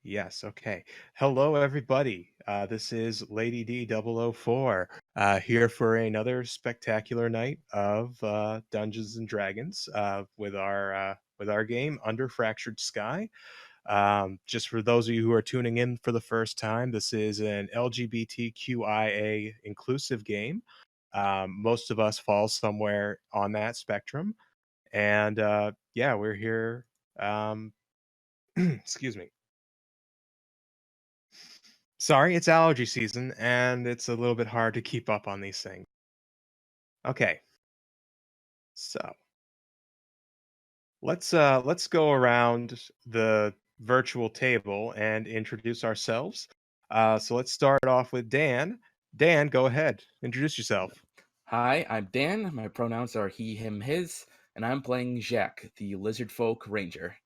Yes, okay. Hello, everybody. This is Lady D004 here for another spectacular night of Dungeons and Dragons with our game Under Fractured Sky. Just for those of you who are tuning in for the first time, this is an LGBTQIA inclusive game. Most of us fall somewhere on that spectrum, and yeah, we're here. Um, excuse me. Sorry, it's allergy season, and it's a little bit hard to keep up on these things. Okay, so let's go around the virtual table and introduce ourselves. So let's start off with Dan. Dan, go ahead. Introduce yourself. Hi, I'm Dan. My pronouns are he, him, his, and I'm playing Jacques, the lizard folk ranger.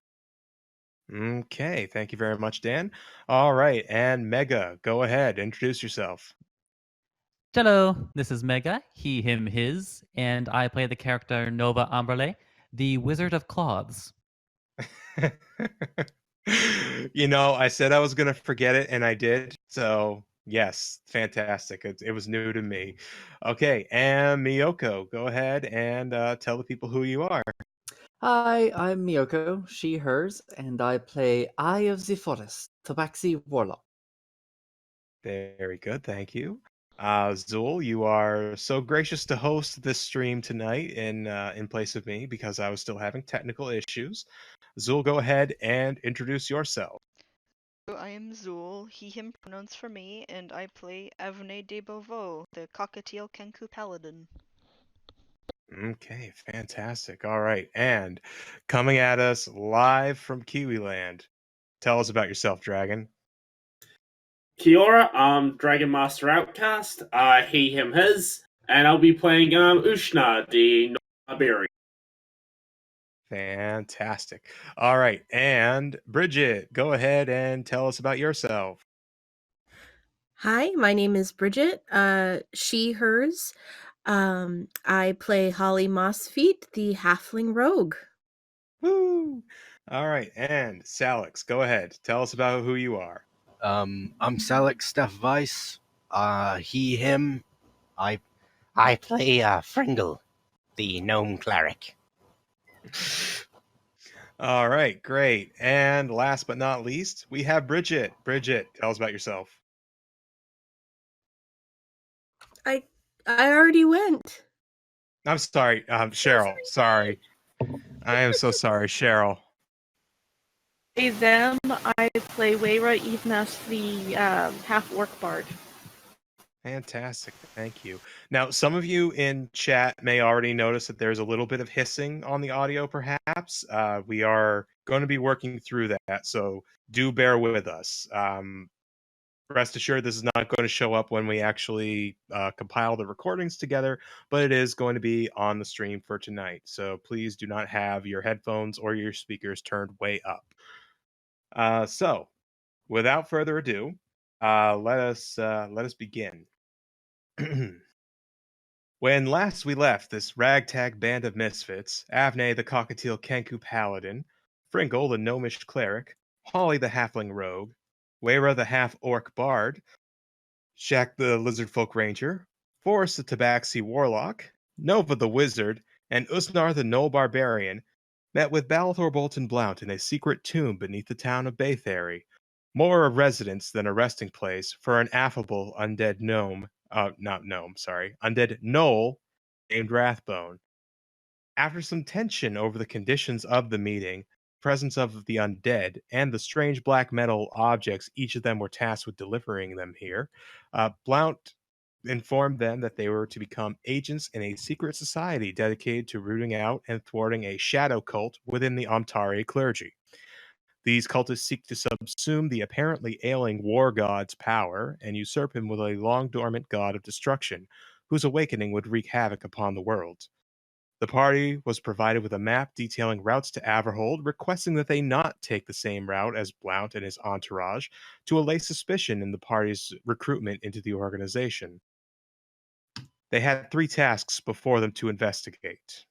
Okay, thank you very much, Dan. All right, and Mega, go ahead. Introduce yourself. Hello, this is Mega, he, him, his, and I play the character Nova Amberle, the Wizard of Cloths. I said I was gonna forget it, and I did. So yes, fantastic. It was new to me. Okay, and Miyoko, go ahead and tell the people who you are. Hi, I'm Miyoko, she, hers, and I play Eye of the Forest, Tabaxi Warlock. Very good, thank you. Zool, you are so gracious to host this stream tonight in place of me because I was still having technical issues. Zool, go ahead and introduce yourself. I am Zool, he, him pronouns for me, and I play Avne de Beauvau, the cockatiel Kenku paladin. Okay, fantastic. All right. And coming at us live from Kiwiland. Tell us about yourself, Dragon. Kia ora, I'm Dragon Master Outcast, he, him, his, and I'll be playing Ushna, the Barbarian. Fantastic. All right. And Bridget, go ahead and tell us about yourself. Hi, my name is Bridget, she, hers. I play Holly Mossfeet, the halfling rogue. Woo! All right. And Salix, go ahead. Tell us about who you are. I'm Salix Steph Weiss. He, him. I play Fringle, the gnome cleric. All right, great. And last but not least, we have Bridget. Bridget, tell us about yourself. I already went. I'm sorry, Cheryl. Sorry. I am so sorry, Cheryl. Hey them, I play Weira Evenas, the half-orc bard. Fantastic. Thank you. Now, some of you in chat may already notice that there's a little bit of hissing on the audio, perhaps. We are going to be working through that, so do bear with us. Rest assured, this is not going to show up when we actually compile the recordings together, but it is going to be on the stream for tonight. So please do not have your headphones or your speakers turned way up. So, without further ado, let us begin. When last we left this ragtag band of misfits, Avne the cockatiel Kenku paladin, Fringle the gnomish cleric, Holly the halfling rogue, Weira the half-orc bard, Shaq the lizard folk ranger, Forrest the tabaxi warlock, Nova the wizard, and Usnar the gnoll barbarian met with Balthor Bolton Blount in a secret tomb beneath the town of Baythery, more a residence than a resting place for an affable undead undead gnoll named Wrathbone. After some tension over the conditions of the meeting, presence of the undead, and the strange black metal objects each of them were tasked with delivering them here, Blount informed them that they were to become agents in a secret society dedicated to rooting out and thwarting a shadow cult within the Amtari clergy. These cultists seek to subsume the apparently ailing war god's power and usurp him with a long dormant god of destruction, whose awakening would wreak havoc upon the world. The party was provided with a map detailing routes to Averhold, requesting that they not take the same route as Blount and his entourage to allay suspicion in the party's recruitment into the organization. They had 3 tasks before them to investigate.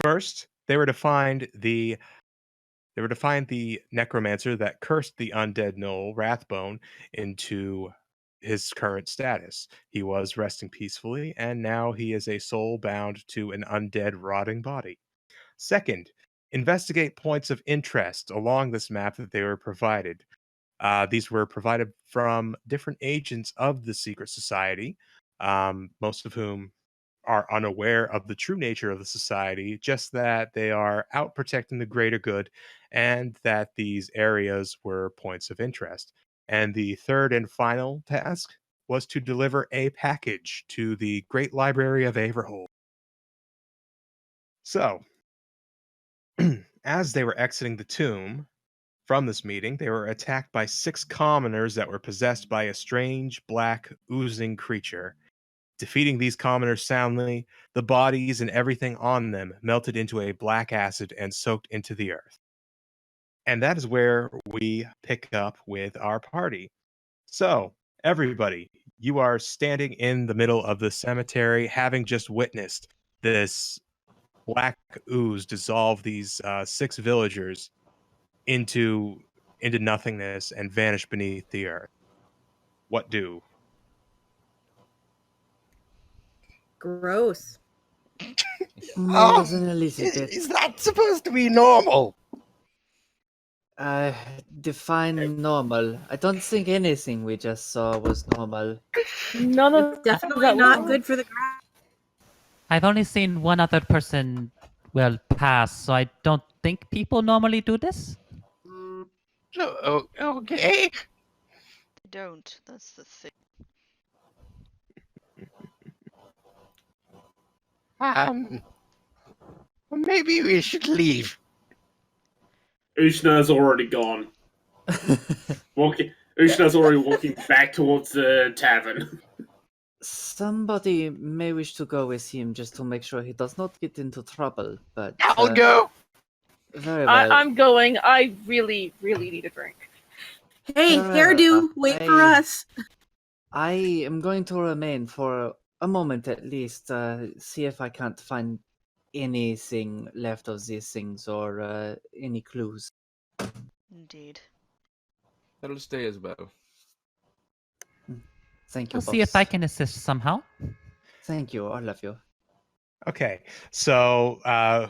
First, they were to find the They were to find the necromancer that cursed the undead gnoll Wrathbone into his current status. He was resting peacefully, and now he is a soul bound to an undead rotting body. Second, investigate points of interest along this map that they were provided. These were provided from different agents of the secret society, most of whom are unaware of the true nature of the society, just that they are out protecting the greater good and that these areas were points of interest. And the third and final task was to deliver a package to the Great Library of Averhold. So, as they were exiting the tomb from this meeting, they were attacked by 6 commoners that were possessed by a strange, black, oozing creature. Defeating these commoners soundly, the bodies and everything on them melted into a black acid and soaked into the earth. And that is where we pick up with our party. So, everybody, you are standing in the middle of the cemetery, having just witnessed this black ooze dissolve these 6 villagers into nothingness and vanish beneath the earth. What do? Gross. More than a little bit. Is that supposed to be normal? Define normal. I don't think anything we just saw was normal. None of Definitely that not was- good for the grass. I've only seen one other person, well, pass, so I don't think people normally do this. Okay. They don't. That's the thing. Maybe we should leave. Ushna's already gone. Ushna's already walking back towards the tavern. Somebody may wish to go with him just to make sure he does not get into trouble, but... I'll go. Very well. I'm going. I really, really need a drink. Hey, hairdo, wait for us. I am going to remain for a moment at least, see if I can't find anything left of these things or any clues. Indeed. That'll stay as well. Thank you, I'll see if I boss. can assist somehow. Thank you, I love you. Okay, so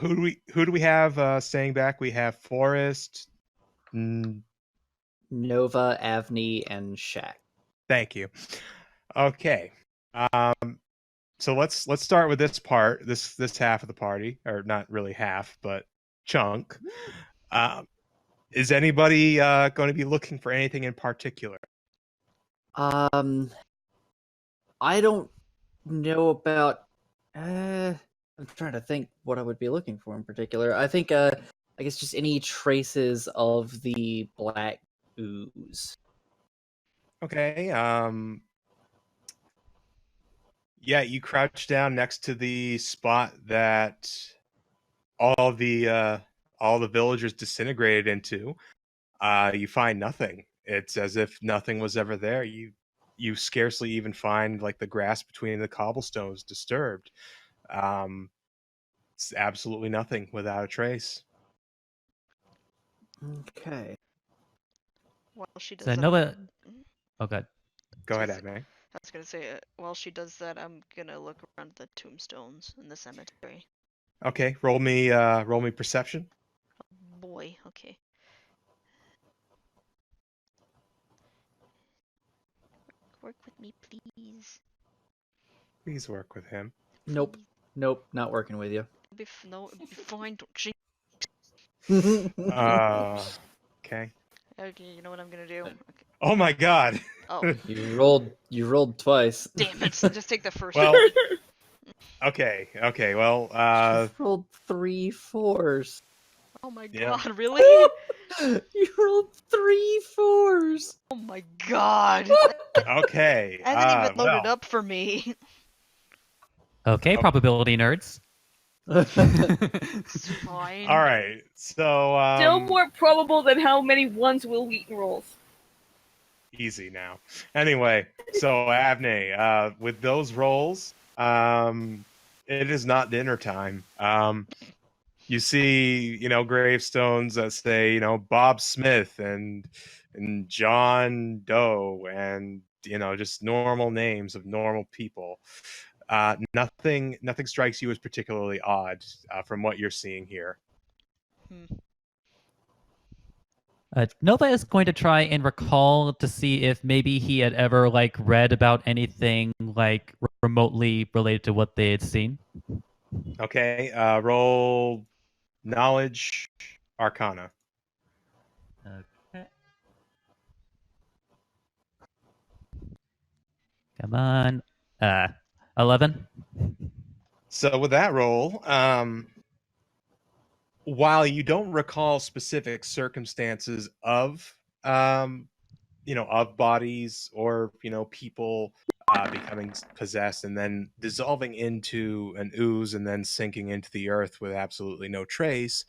who do we have staying back? We have Forrest. Nova, Avni, and Shaq. Thank you. Okay, so let's start with this part. This half of the party, or not really half, but chunk. Is anybody going to be looking for anything in particular? I don't know about. I'm trying to think what I would be looking for in particular. I think, I guess, just any traces of the black ooze. Okay. Yeah, you crouch down next to the spot that all the villagers disintegrated into. You find nothing. It's as if nothing was ever there. You scarcely even find like the grass between the cobblestones disturbed. It's absolutely nothing without a trace. Okay. While she does So that, Nova. Oh, good. Go ahead, Just- Adme. I was gonna say, while she does that, I'm gonna look around the tombstones in the cemetery. Okay, roll me perception. Boy, okay. Work with me, please. Please work with him. Nope. Please. Nope, not working with you. No, it'll be fine. Don't jinx. Okay. Okay, you know what I'm gonna do? Okay. Oh my God. Oh, You rolled twice. damn it! So just take the first Well, one. okay. Well, You rolled 3 4s. Oh my yeah. god, really? You rolled 3 4s. Oh my god! Okay. Hasn't even loaded well, up for me. Okay, probability nerds. It's fine. All right. So Still more probable than how many ones Will Wheaton rolls. easy now. Anyway, so Avne, with those rolls, it is not dinner time. You see, gravestones that say, Bob Smith and John Doe and just normal names of normal people. Nothing strikes you as particularly odd from what you're seeing here. Nova is going to try and recall to see if maybe he had ever read about anything remotely related to what they had seen. Okay, roll knowledge arcana. Okay. Come on. 11. So with that roll, while you don't recall specific circumstances of of bodies or people becoming possessed and then dissolving into an ooze and then sinking into the earth with absolutely no trace,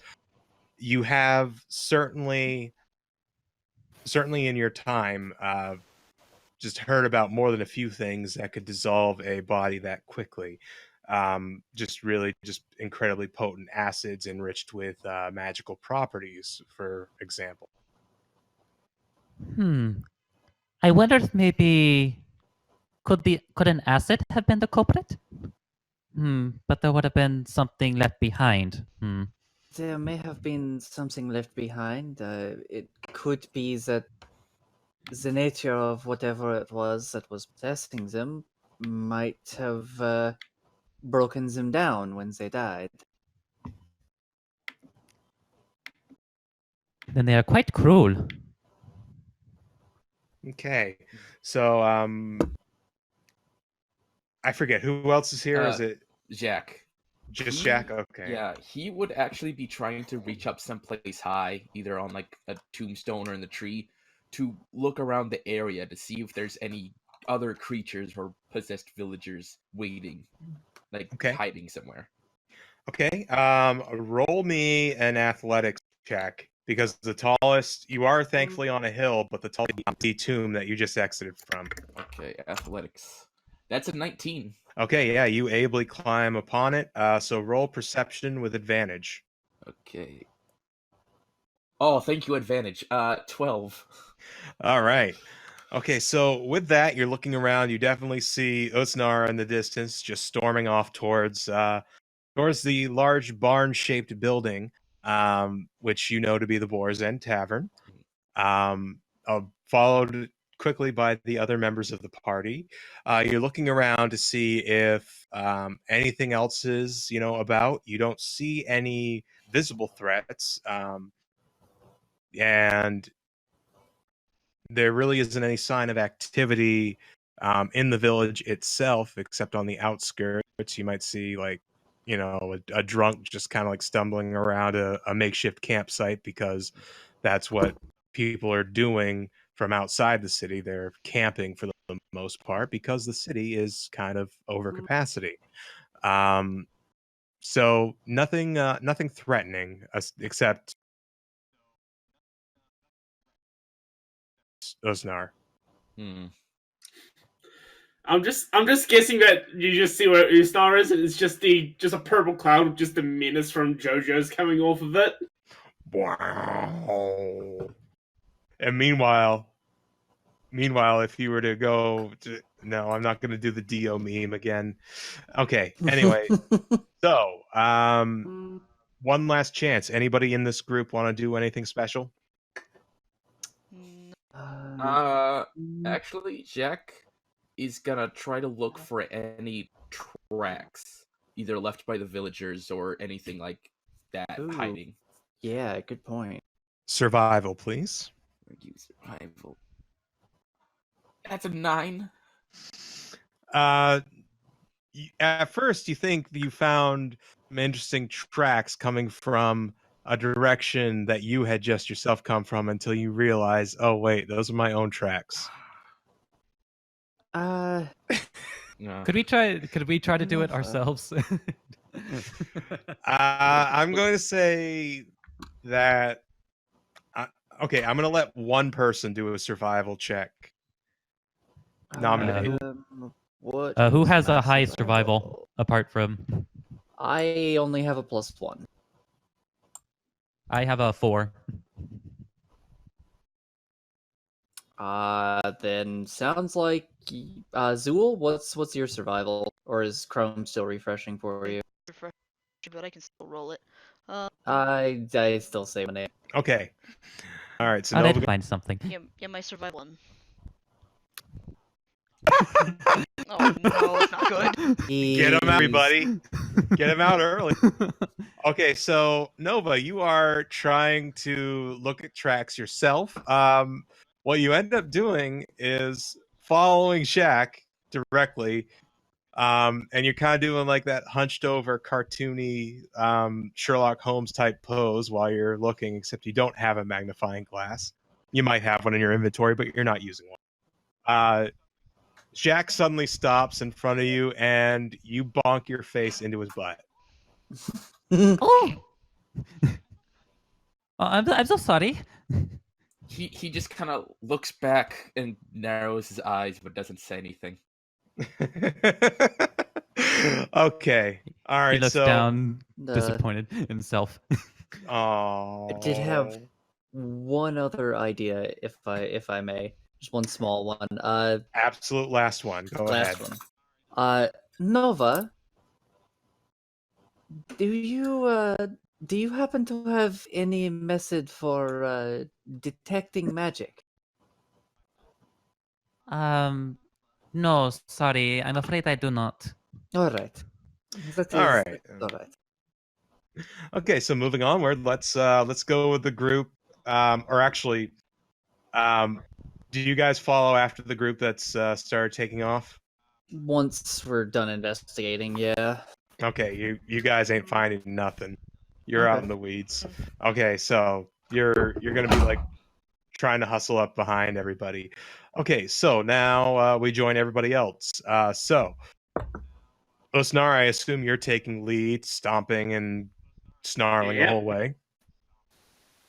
you have certainly in your time just heard about more than a few things that could dissolve a body that quickly. Just incredibly potent acids enriched with magical properties, for example. I wonder if maybe could an acid have been the culprit? But there would have been something left behind. There may have been something left behind. It could be that the nature of whatever it was that was possessing them might have broken them down when they died. Then they are quite cruel. Okay, so I forget who else is here. Is it Jack? Just Jack? Okay. Yeah, he would actually be trying to reach up someplace high, either on a tombstone or in the tree, to look around the area to see if there's any other creatures or possessed villagers waiting, hiding somewhere. Okay. Roll me an athletics check, because the tallest, you are thankfully on a hill, but the tallest empty tomb that you just exited from. Okay, athletics. That's a 19. Okay, yeah, you ably climb upon it. So roll perception with advantage. Okay. Oh, thank you, advantage. 12. All right. Okay, so with that, you're looking around. You definitely see Usnar in the distance, just storming off towards the large barn-shaped building, which you know to be the Boar's End Tavern. Followed quickly by the other members of the party. You're looking around to see if anything else is, about. You don't see any visible threats, and there really isn't any sign of activity in the village itself, except on the outskirts. You might see a drunk just kind of stumbling around a makeshift campsite, because that's what people are doing from outside the city. They're camping for the most part because the city is kind of over capacity. So nothing threatening except Osnar. I'm just guessing that you just see where Usnar is, and it's just a purple cloud with just the menace from JoJo's coming off of it. Wow. And meanwhile, if you were to go no, I'm not going to do the Dio meme again. Okay. Anyway, so one last chance. Anybody in this group want to do anything special? Actually, Jack is gonna try to look for any tracks, either left by the villagers or anything like that. Ooh. Hiding. Yeah, good point. Survival, please. Survival. That's a 9. At first, you think you found some interesting tracks coming from a direction that you had just yourself come from, until you realize, oh wait, those are my own tracks. Could we try to do it ourselves? I'm going to say that. Okay, I'm going to let one person do a survival check. Nominate. Who has a high survival apart from? I only have a +1. I have a 4. Then sounds like Zool, what's your survival? Or is Chrome still refreshing for you? Refresh, but I can still roll it. I still say my name. Okay. All right. So I Nova. did find something. Yeah, my survival one. Oh no, that's not good. Get him, everybody. Get him out early. Okay, so Nova, you are trying to look at tracks yourself. What you end up doing is following Shaq directly, and you're kind of doing like that hunched over, cartoony Sherlock Holmes type pose while you're looking, except you don't have a magnifying glass. You might have one in your inventory, but you're not using one. Jack suddenly stops in front of you, and you bonk your face into his butt. Oh! I'm so sorry. He just kind of looks back and narrows his eyes, but doesn't say anything. Okay. All right. He looks so down, disappointed in himself. Oh. I did have one other idea, if I may, just one small one. Absolute last one. Go last ahead. one. Nova, do you happen to have any method for detecting magic? No, sorry. I'm afraid I do not. All right. All right. All right. Okay. So moving onward, let's go with the group. Or actually, do you guys follow after the group that's started taking off? Once we're done investigating, yeah. Okay. You guys ain't finding nothing. You're out Okay. in the weeds. Okay. So you're gonna be like trying to hustle up behind everybody. Okay, so now we join everybody else. So, Osnar, I assume you're taking lead, stomping and snarling the Yep. whole way.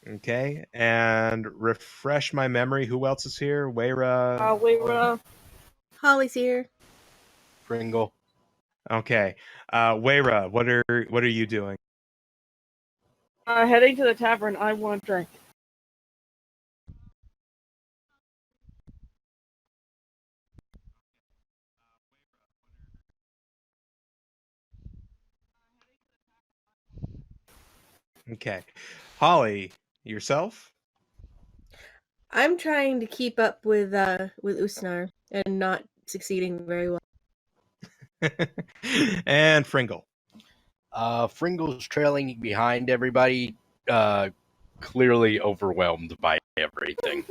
Okay, and refresh my memory. Who else is here? Wayra. Wayra. Holly's here. Pringle. Okay, Wayra, what are you doing? Heading to the tavern. I want a drink. Okay, Holly, yourself. I'm trying to keep up with Usnar and not succeeding very well. And Fringle. Fringle's trailing behind everybody, clearly overwhelmed by everything.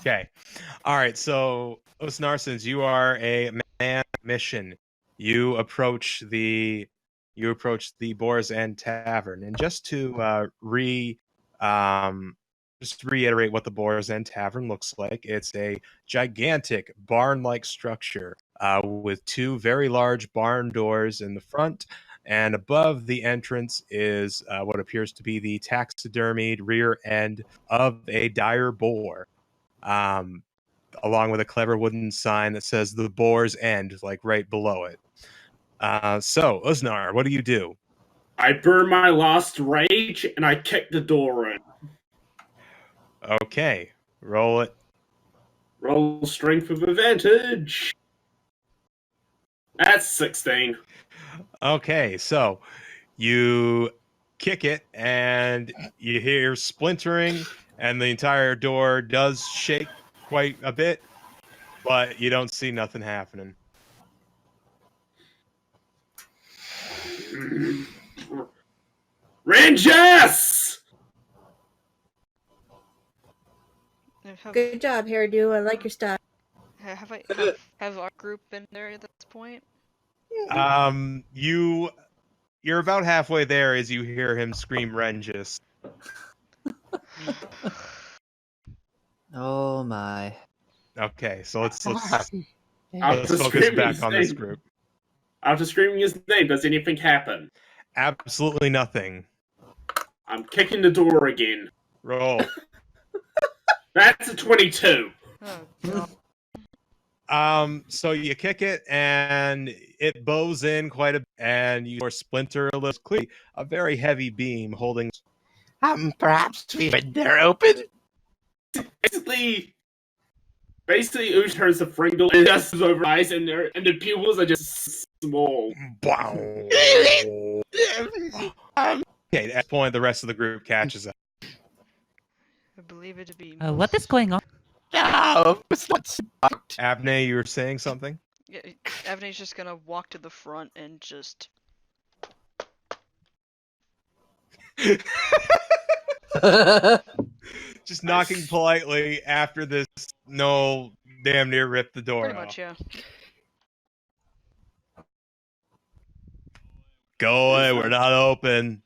Okay. All right. So, Osnar, since you are a man mission, you approach the Boar's End Tavern, and just to reiterate what the Boar's End Tavern looks like, it's a gigantic barn-like structure with two very large barn doors in the front. And above the entrance is what appears to be the taxidermied rear end of a dire boar, along with a clever wooden sign that says "The Boar's End," like right below it. So, Uznar, what do you do? I burn my last rage and I kick the door in. Okay, roll it. Roll strength with advantage. That's 16. Okay, so you kick it and you hear splintering, and the entire door does shake quite a bit, but you don't see nothing happening. Renjiss! Good job, hairdo. I like your style. Have our group been there at this point? You're about halfway there as you hear him scream Renjiss. Oh my. Okay, so let's After focus back his on this name- group. After screaming his name, does anything happen? Absolutely nothing. I'm kicking the door again. Roll. That's a 22. Oh god. So you kick it and it bows in quite a bit, and you splinter a little. Clearly, a very heavy beam holding. Perhaps we when they're open. Basically, Ush turns to Fringle and just over eyes, and the pupils are just small. Okay, at that point, the rest of the group catches up. I believe it to be. What is going on? No, it's not. Abney, you were saying something? Yeah, Avney's just gonna walk to the front and just. Just knocking politely after this. No, damn near ripped the door Pretty off. much, yeah. Go away, we're not open.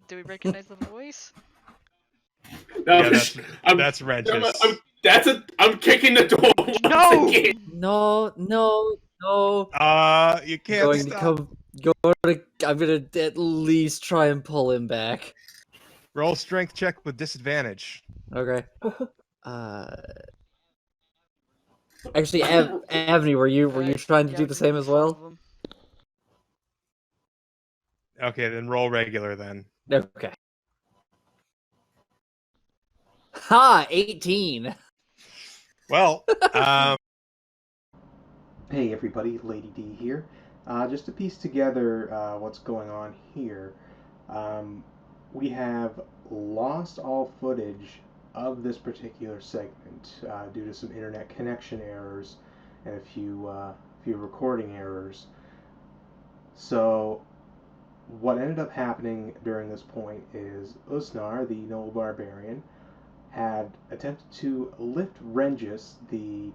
Do we recognize the voice? No, Yeah, that's Renjiss. I'm kicking the door once No! again. No, no, no. You can't stop. I'm gonna at least try and pull him back. Roll strength check with disadvantage. Okay. Actually, Avni, were you trying to do the same as well? Okay, then roll regular then. Okay. Ha! 18. Well, Hey everybody, Lady D here. Just to piece together what's going on here, we have lost all footage of this particular segment due to some internet connection errors and a few recording errors. So what ended up happening during this point is Usnar, the noble barbarian, had attempted to lift Renjiss, the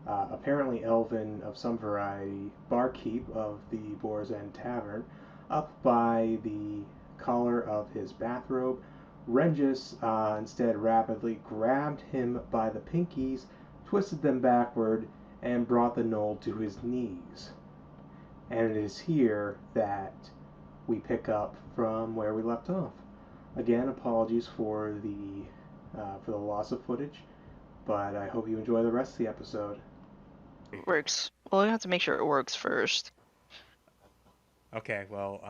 apparently elven of some variety barkeep of the Boar's End Tavern, up by the collar of his bathrobe. Renjiss instead rapidly grabbed him by the pinkies, twisted them backward, and brought the gnoll to his knees. And it is here that we pick up from where we left off. Again, apologies for the loss of footage, but I hope you enjoy the rest of the episode. Works. Well, we have to make sure it works first. okay, well,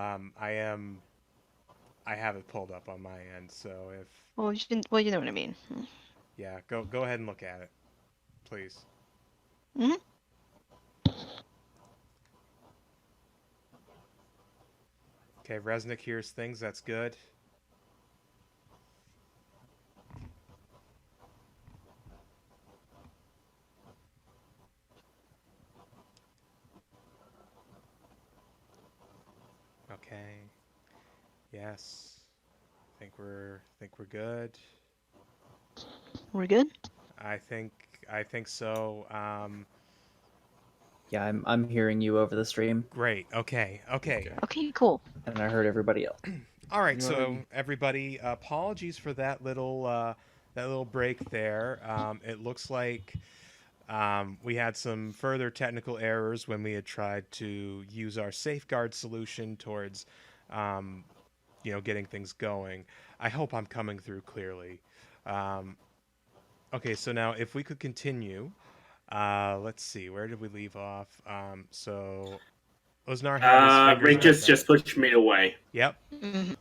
I have it pulled up on my end, so if Well, you know what I mean. yeah, go ahead and look at it, please. Mm-hmm. Okay, Resnick hears things. That's good. Okay. Yes. Think we're good. We're good? I think so. Yeah, I'm hearing you over the stream, Great. Okay. Okay, cool. and I heard everybody else. All right. So everybody, apologies for that little break there. It looks like we had some further technical errors when we had tried to use our safeguard solution towards getting things going. I hope I'm coming through clearly. Okay, so now if we could continue, let's see, where did we leave off? So Osnar had his fingers Renjiss just pushed me away. Yep.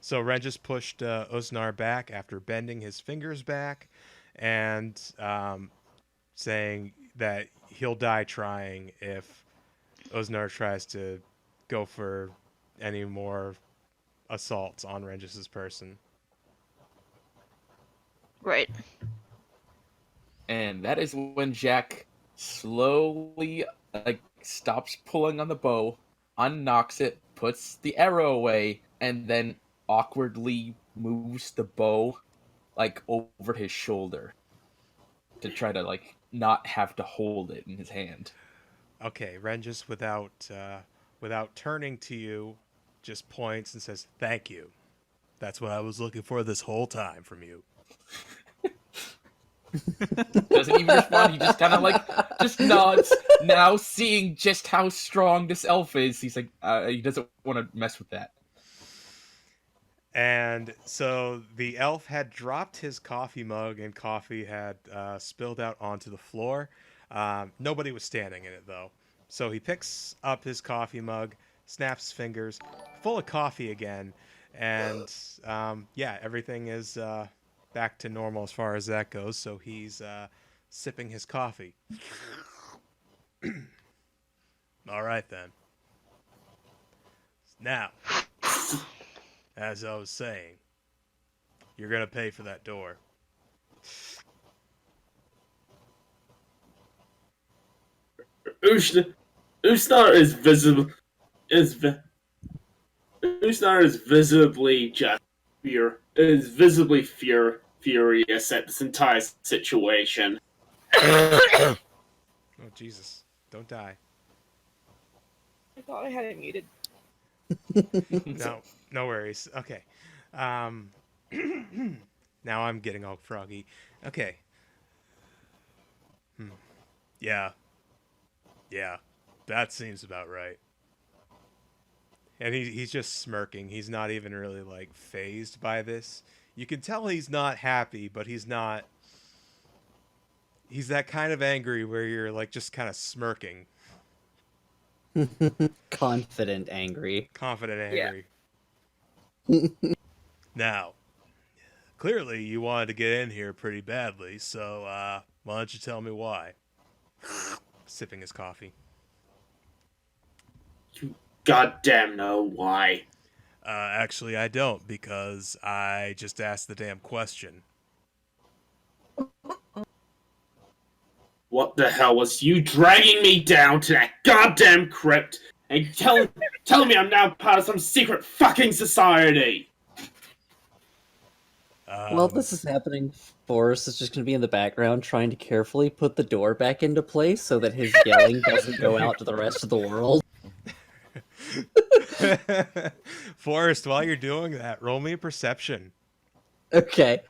So Renjiss pushed Osnar back after bending his fingers back and saying that he'll die trying if Osnar tries to go for any more assaults on Renjiss's person. Right. And that is when Jack slowly stops pulling on the bow, unknocks it, puts the arrow away, and then awkwardly moves the bow over his shoulder to try to not have to hold it in his hand. Okay, Renjiss, without turning to you, just points and says, "Thank you. That's what I was looking for this whole time from you." Doesn't even respond. He just kind of just nods. Now seeing just how strong this elf is, he's he doesn't want to mess with that. And so the elf had dropped his coffee mug, and coffee had spilled out onto the floor. Nobody was standing in it though. So he picks up his coffee mug, snaps fingers, full of coffee again, and yeah, everything is back to normal as far as that goes. So he's sipping his coffee. All right then. Now, as I was saying, you're gonna pay for that door. Ushna, Ushnar is visible. Ushnar is visibly just furious at this entire situation. Oh Jesus! Don't die. I thought I had it muted. No, no worries. Okay. Um, now I'm getting all froggy. Okay. Yeah. Yeah. That seems about right. And he's just smirking. He's not even really like phased by this. You can tell he's not happy, but he's not. He's that kind of angry where you're like just kind of smirking. Confident, angry. Confident angry. Now, clearly you wanted to get in here pretty badly, so why don't you tell me why? Sipping his coffee. You goddamn know why. Actually, I don't, because I just asked the damn question. What the hell was you dragging me down to that goddamn crypt and telling me I'm now part of some secret fucking society? While this is happening, Forrest is just going to be in the background trying to carefully put the door back into place so that his yelling doesn't go out to the rest of the world. Forrest, while you're doing that, roll me a perception. Okay.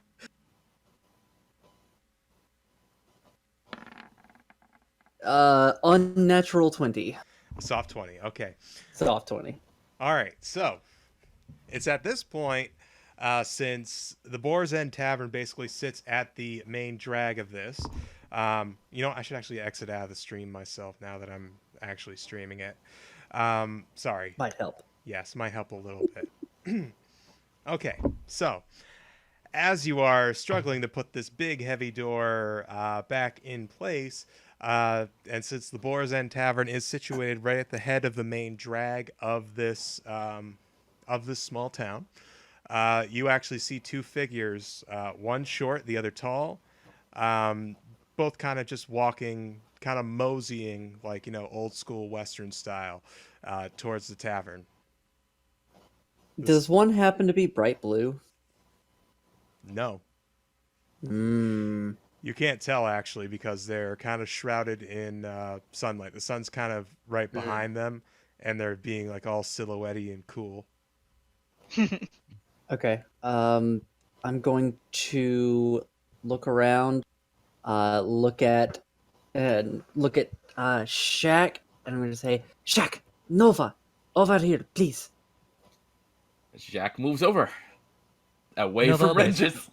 Unnatural 20. Soft 20. Okay. Soft 20. All right. So it's at this point, since the Boar's End Tavern basically sits at the main drag of this. You know, I should actually exit out of the stream myself now that I'm actually streaming it. Sorry. Might help. Yes, might help a little bit. Okay, so as you are struggling to put this big heavy door back in place, and since the Boar's End Tavern is situated right at the head of the main drag of this small town, you actually see two figures, one short, the other tall, both kind of just walking, kind of moseying, like, you know, old school Western style, towards the tavern. Does one happen to be bright blue? No. Hmm. You can't tell, actually, because they're kind of shrouded in sunlight. The sun's kind of right behind them, and they're being, like, all silhouette-y and cool. Okay. I'm going to look around, look at Shaq, and I'm going to say, Shaq, Nova, over here, please. Jack moves over. Away No, from no, no. Renjiss.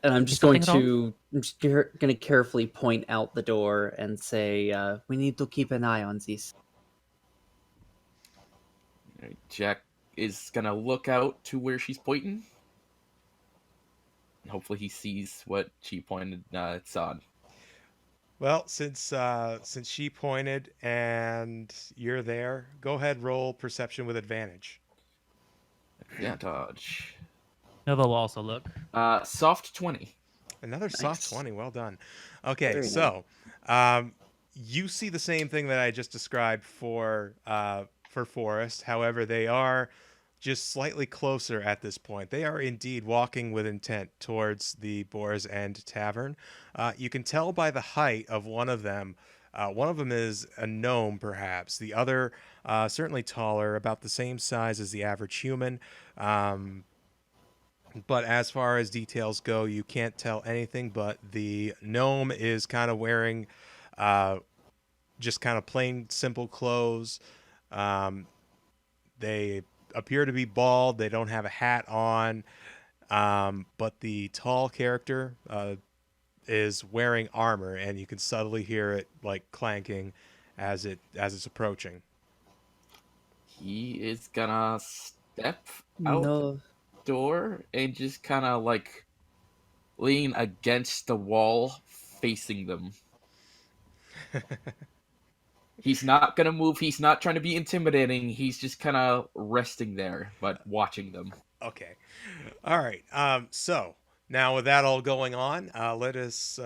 And I'm just something going to carefully point out the door and say, we need to keep an eye on this. Jack is gonna look out to where she's pointing. Hopefully he sees what she pointed saw. Well, since she pointed and you're there, go ahead, roll perception with advantage. Yeah, dodge. Nova will also look. Soft 20. Another Nice. soft 20. Well done. Okay, Very so you see the same thing that I just described for Forrest. However, they are just slightly closer at this point. They are indeed walking with intent towards the Boar's End Tavern. You can tell by the height of one of them. One of them is a gnome, perhaps. The other, certainly taller, about the same size as the average human. But as far as details go, you can't tell anything, but the gnome is kind of wearing just kind of plain, simple clothes. They appear to be bald. They don't have a hat on. But the tall character is wearing armor, and you can subtly hear it like clanking as it's approaching. He is gonna step out No. the door and just kind of like lean against the wall, facing them. He's not gonna move. He's not trying to be intimidating. He's just kind of resting there, but watching them. Okay. All right. So now with that all going on, let us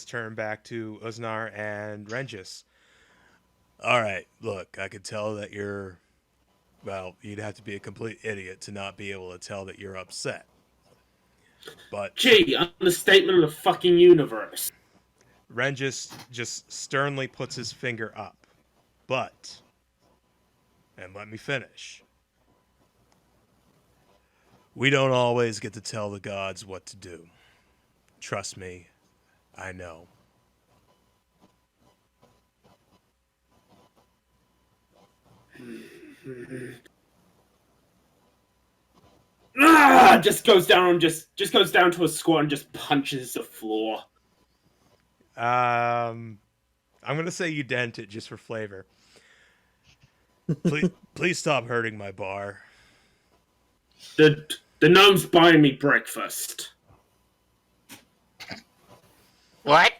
turn back to Uznar and Renjiss. All right. Look, I could tell that you're. Well, you'd have to be a complete idiot to not be able to tell that you're upset. But Gee, understatement of the fucking universe. Renjiss just sternly puts his finger up. But, and let me finish. We don't always get to tell the gods what to do. Trust me, I know. Just goes down to a squat and just punches the floor. I'm gonna say you dent it just for flavor. Please stop hurting my bar. The gnome's buying me breakfast. What?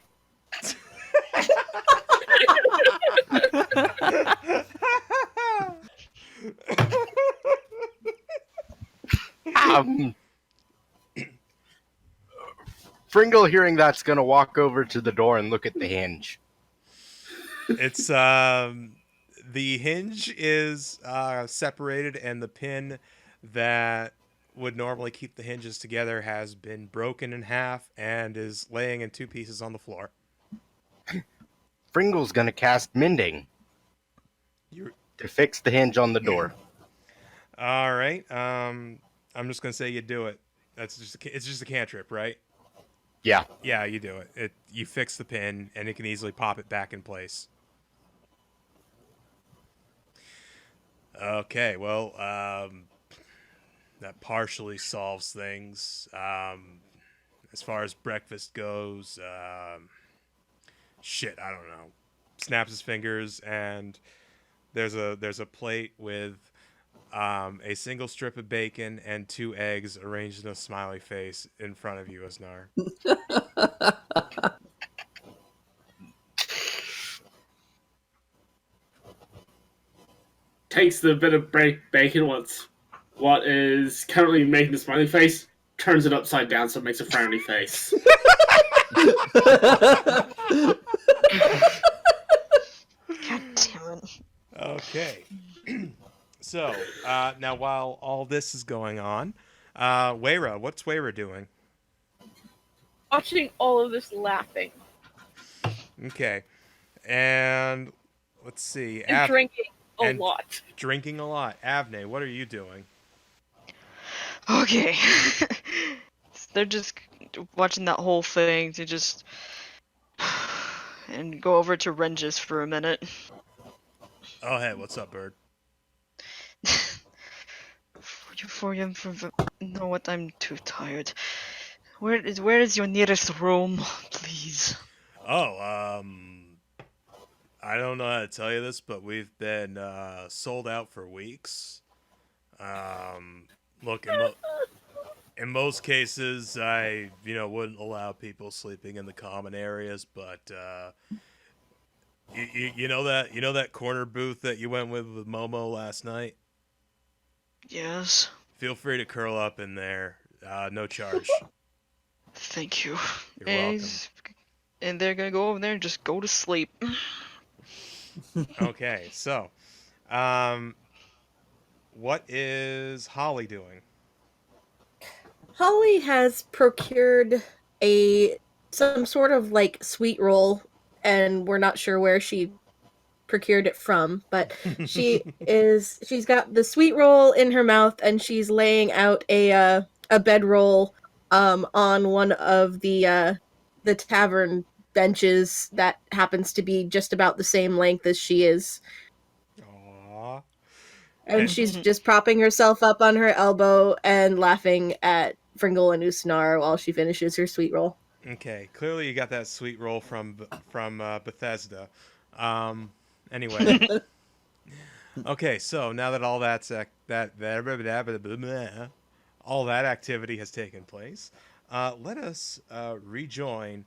Fringle, hearing that's gonna walk over to the door and look at the hinge. It's the hinge is separated, and the pin that would normally keep the hinges together has been broken in half and is laying in two pieces on the floor. Fringle's gonna cast Mending to fix the hinge on the door. All right. I'm just gonna say you do it. It's just a cantrip, right? Yeah. Yeah, you do it. You fix the pin, and it can easily pop it back in place. Okay, well, that partially solves things. As far as breakfast goes, shit, I don't know. Snaps his fingers, and there's a plate with a single strip of bacon and 2 eggs arranged in a smiley face in front of you, Aznar. Takes the bit of bacon, what is currently making the smiley face, turns it upside down so it makes a frowny face. God damn it. Okay. So, now while all this is going on, Weira, what's Weira doing? Watching all of this laughing. Okay. And let's see. And drinking a lot. Drinking a lot. Avne, what are you doing? Okay. They're just watching that whole thing to just and go over to Renjiss for a minute. Oh, hey, what's up, bird? know what? I'm too tired. Where is your nearest room, please? Oh, I don't know how to tell you this, but we've been sold out for weeks. Look, in most cases, I wouldn't allow people sleeping in the common areas, but you know that corner booth that you went with Momo last night? Yes. Feel free to curl up in there. No charge. Thank you. You're welcome. And they're gonna go over there and just go to sleep. Okay, so, what is Holly doing? Holly has procured some sort of like sweet roll, and we're not sure where she procured it from, but she's got the sweet roll in her mouth, and she's laying out a bedroll on one of the tavern benches that happens to be just about the same length as she is. Aww. And she's just propping herself up on her elbow and laughing at Fringle and Usnar while she finishes her sweet roll. Okay, clearly you got that sweet roll from Bethesda. Anyway, Okay, so now that all that's all that activity has taken place, let us rejoin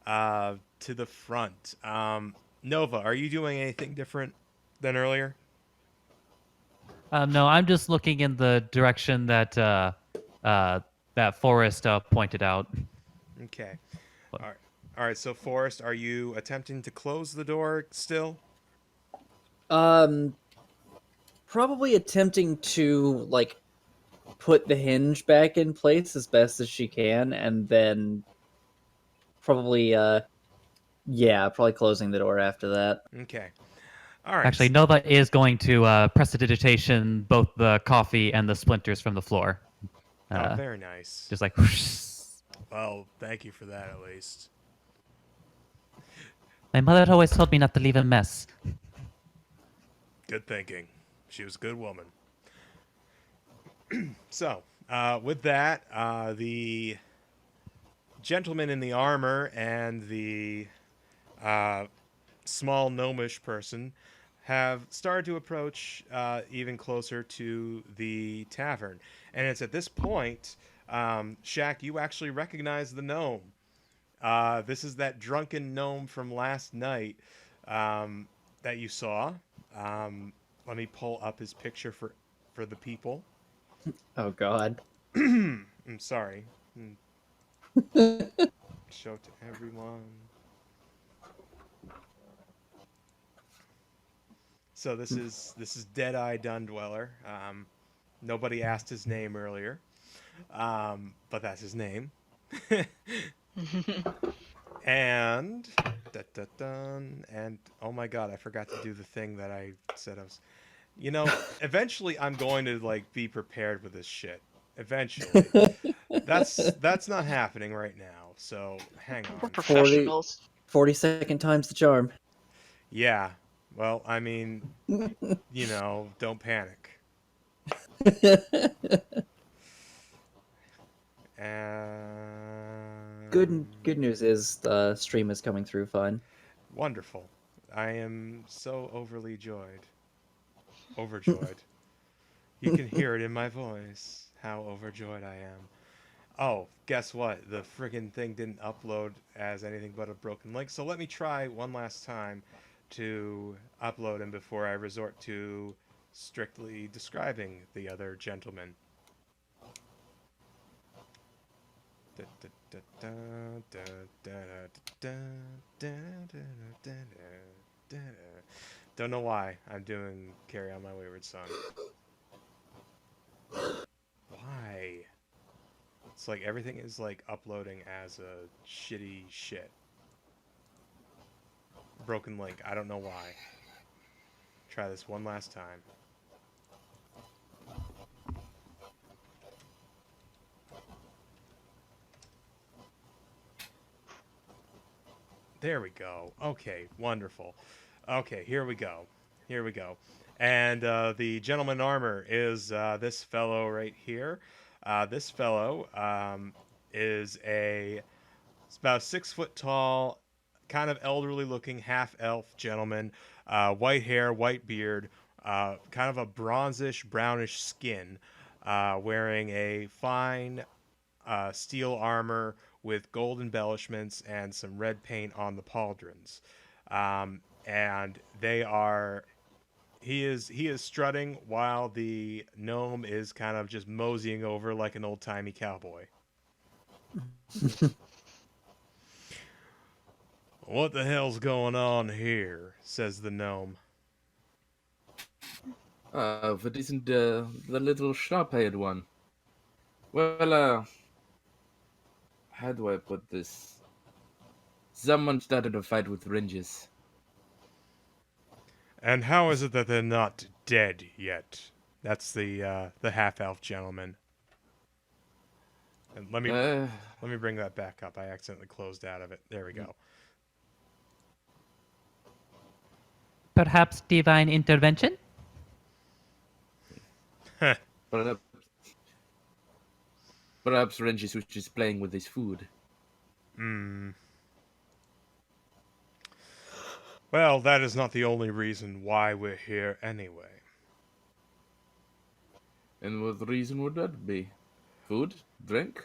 to the front. Nova, are you doing anything different than earlier? No, I'm just looking in the direction that that Forrest pointed out. Okay. All right. All right. So, Forrest, are you attempting to close the door still? Um, Probably attempting to like put the hinge back in place as best as she can, and then probably probably closing the door after that. Okay. All right. Actually, Nova is going to prestidigitation both the coffee and the splinters from the floor. Oh, very nice. Just like. Well, thank you for that, at least. My mother always told me not to leave a mess. Good thinking. She was a good woman. So, with that, the gentleman in the armor and the small gnomish person have started to approach even closer to the tavern. And it's at this point, Shaq, you actually recognize the gnome. This is that drunken gnome from last night that you saw. Let me pull up his picture for the people. Oh God. I'm sorry. Show to everyone. So this is Deadeye Dundweller. Nobody asked his name earlier, but that's his name. And and oh my God, I forgot to do the thing that I said I was. Eventually I'm going to like be prepared with this shit. Eventually, that's not happening right now. So hang We're on. professionals. 40-second times the charm. Yeah. Well, I mean, don't panic. Good news is the stream is coming through fine. Wonderful. I am so overjoyed. You can hear it in my voice, how overjoyed I am. Oh, guess what? The friggin' thing didn't upload as anything but a broken link, so let me try one last time to upload him before I resort to strictly describing the other gentleman. Don't know why I'm doing Carry On My Wayward Son. Why? It's like everything is like uploading as a shitty shit. Broken link. I don't know why. Try this one last time. There we go. Okay, wonderful. Okay, here we go. And the gentleman in armor is this fellow right here. This fellow is it's about 6 foot tall, kind of elderly looking half elf gentleman. White hair, white beard, kind of a bronzish, brownish skin, wearing a fine steel armor with gold embellishments and some red paint on the pauldrons. And he is strutting while the gnome is kind of just moseying over like an old-timey cowboy. What the hell's going on here? Says the gnome. If it isn't the little sharp-haired one. Well, how do I put this? Someone started a fight with Renjiss. And how is it that they're not dead yet? That's the half-elf gentleman. And let me bring that back up. I accidentally closed out of it. There we go. Perhaps divine intervention? Perhaps Renjiss was just playing with his food. Well, that is not the only reason why we're here anyway. And what reason would that be? Food? Drink?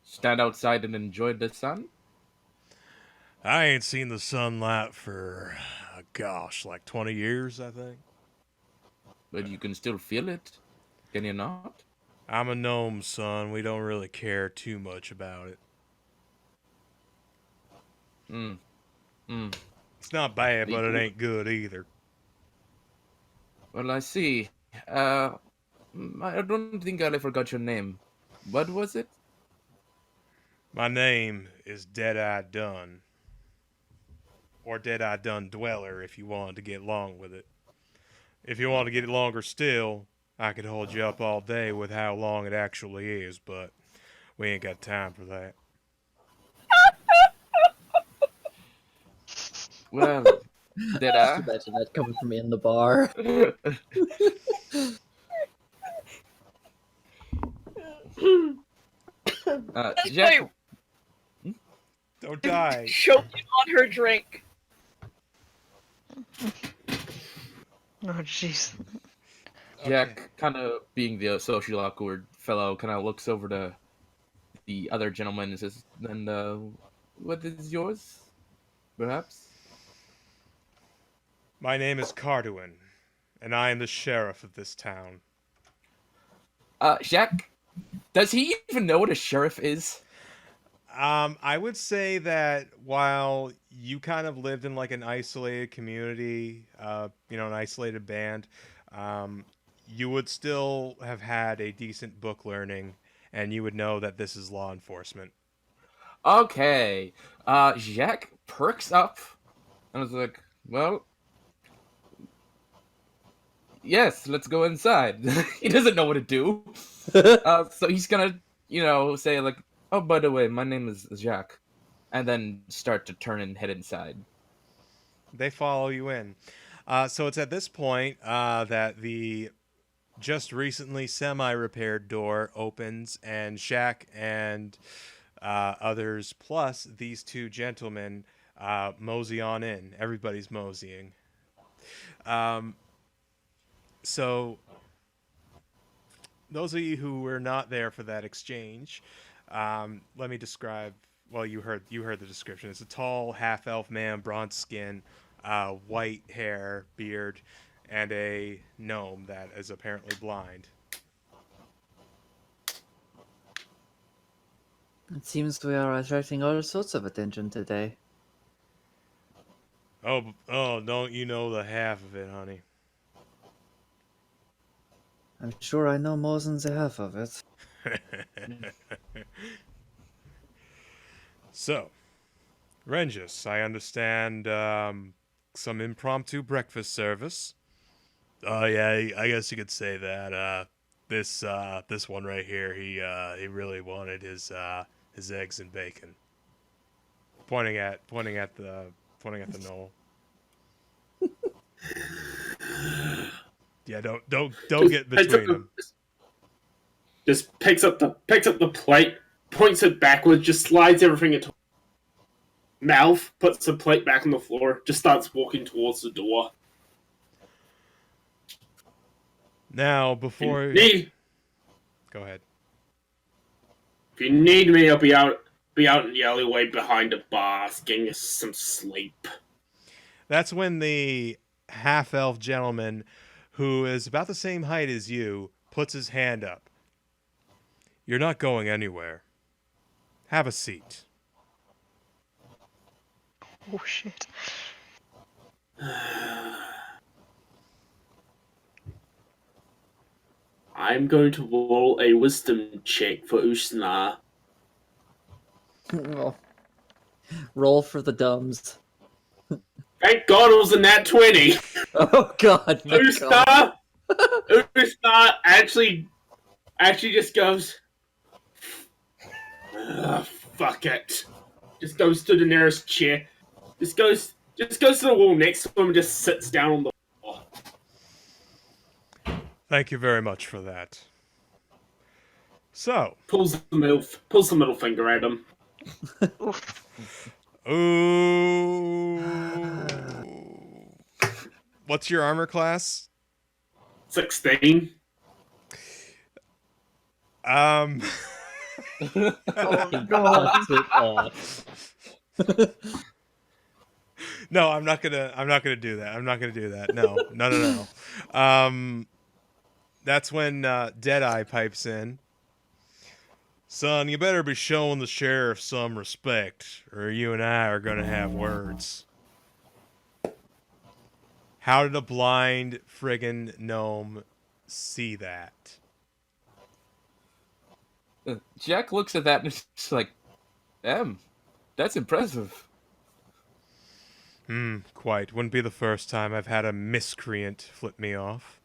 Stand outside and enjoy the sun? I ain't seen the sunlight for, like 20 years, I think. But you can still feel it, can you not? I'm a gnome, son. We don't really care too much about it. It's not bad, but it ain't good either. Well, I see. I don't think I forgot your name. What was it? My name is Dead-Eye Dun. Or Dead-Eye Dun Dweller, if you want to get long with it. If you want to get it longer still, I could hold you up all day with how long it actually is, but we ain't got time for that. Well, did Just imagine that coming from in the bar. Jack, Don't die. Choking on her drink. Oh, jeez. Jack, kind of being the socially awkward fellow, kind of looks over to the other gentleman and says, "And what is yours, perhaps?" My name is Carduin, and I am the sheriff of this town. Jack, does he even know what a sheriff is? I would say that while you kind of lived in like an isolated community, an isolated band, you would still have had a decent book learning, and you would know that this is law enforcement. Okay. Jack perks up and was like, "Well, yes, let's go inside." He doesn't know what to do. So he's gonna, say like, "Oh, by the way, my name is Jack," and then start to turn and head inside. They follow you in. So it's at this point that the just recently semi-repaired door opens, and Shaq and others, plus these two gentlemen, mosey on in. Everybody's moseying. So those of you who were not there for that exchange, let me describe. Well, you heard the description. It's a tall half-elf man, bronze skin, white hair, beard, and a gnome that is apparently blind. It seems we are attracting all sorts of attention today. Oh, don't you know the half of it, honey? I'm sure I know more than the half of it. So, Renjiss, I understand some impromptu breakfast service. Oh yeah, I guess you could say that. This one right here, he really wanted his eggs and bacon. Pointing at the knoll. Yeah, don't get between them. Just picks up the plate, points it backwards, just slides everything into mouth, puts the plate back on the floor, just starts walking towards the door. Now, before go ahead. If you need me, I'll be out in the alleyway behind the bar, getting some sleep. That's when the half-elf gentleman, who is about the same height as you, puts his hand up. You're not going anywhere. Have a seat. Oh, shit. I'm going to roll a wisdom check for Ushna. Well, roll for the dumbs. Thank God it was a nat 20! Oh god, Ushna actually just goes, fuck it. Just goes to the nearest chair. Just goes to the wall next to him and just sits down on the floor. Thank you very much for that. So, Pulls the middle finger at him. ooh. What's your armor class? 16. Um. He cuts it off. No, I'm not gonna do that. I'm not gonna do that. No, no, no, no. That's when Deadeye pipes in. Son, you better be showing the sheriff some respect, or you and I are gonna have words. How did a blind friggin' gnome see that? Jack looks at that and is just like, that's impressive. Quite. Wouldn't be the first time I've had a miscreant flip me off.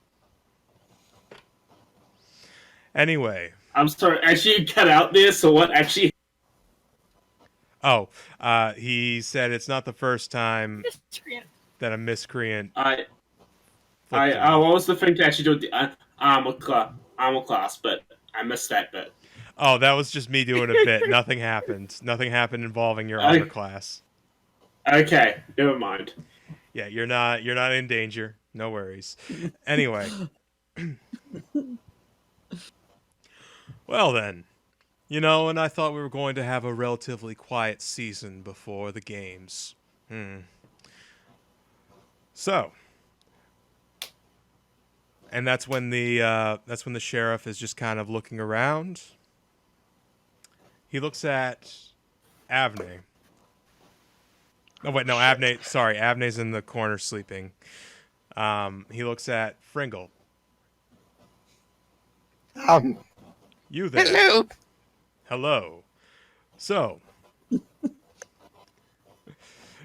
Anyway. I'm sorry, actually you cut out there, so what actually... Oh, he said it's not the first time Miscreant. that a miscreant what flipped him off. was the thing to actually do with the armor class, but I missed that bit. Oh, that was just me doing a bit. Nothing happened. Nothing happened involving your armor class. Okay, never mind. Yeah, you're not in danger. No worries. Anyway. Well then. You know, and I thought we were going to have a relatively quiet season before the games. So, and that's when the sheriff is just kind of looking around. He looks at Avney. Oh wait, no, Avney. Sorry, Avney's in the corner sleeping. He looks at Fringle. You there? Hello. Hello. So,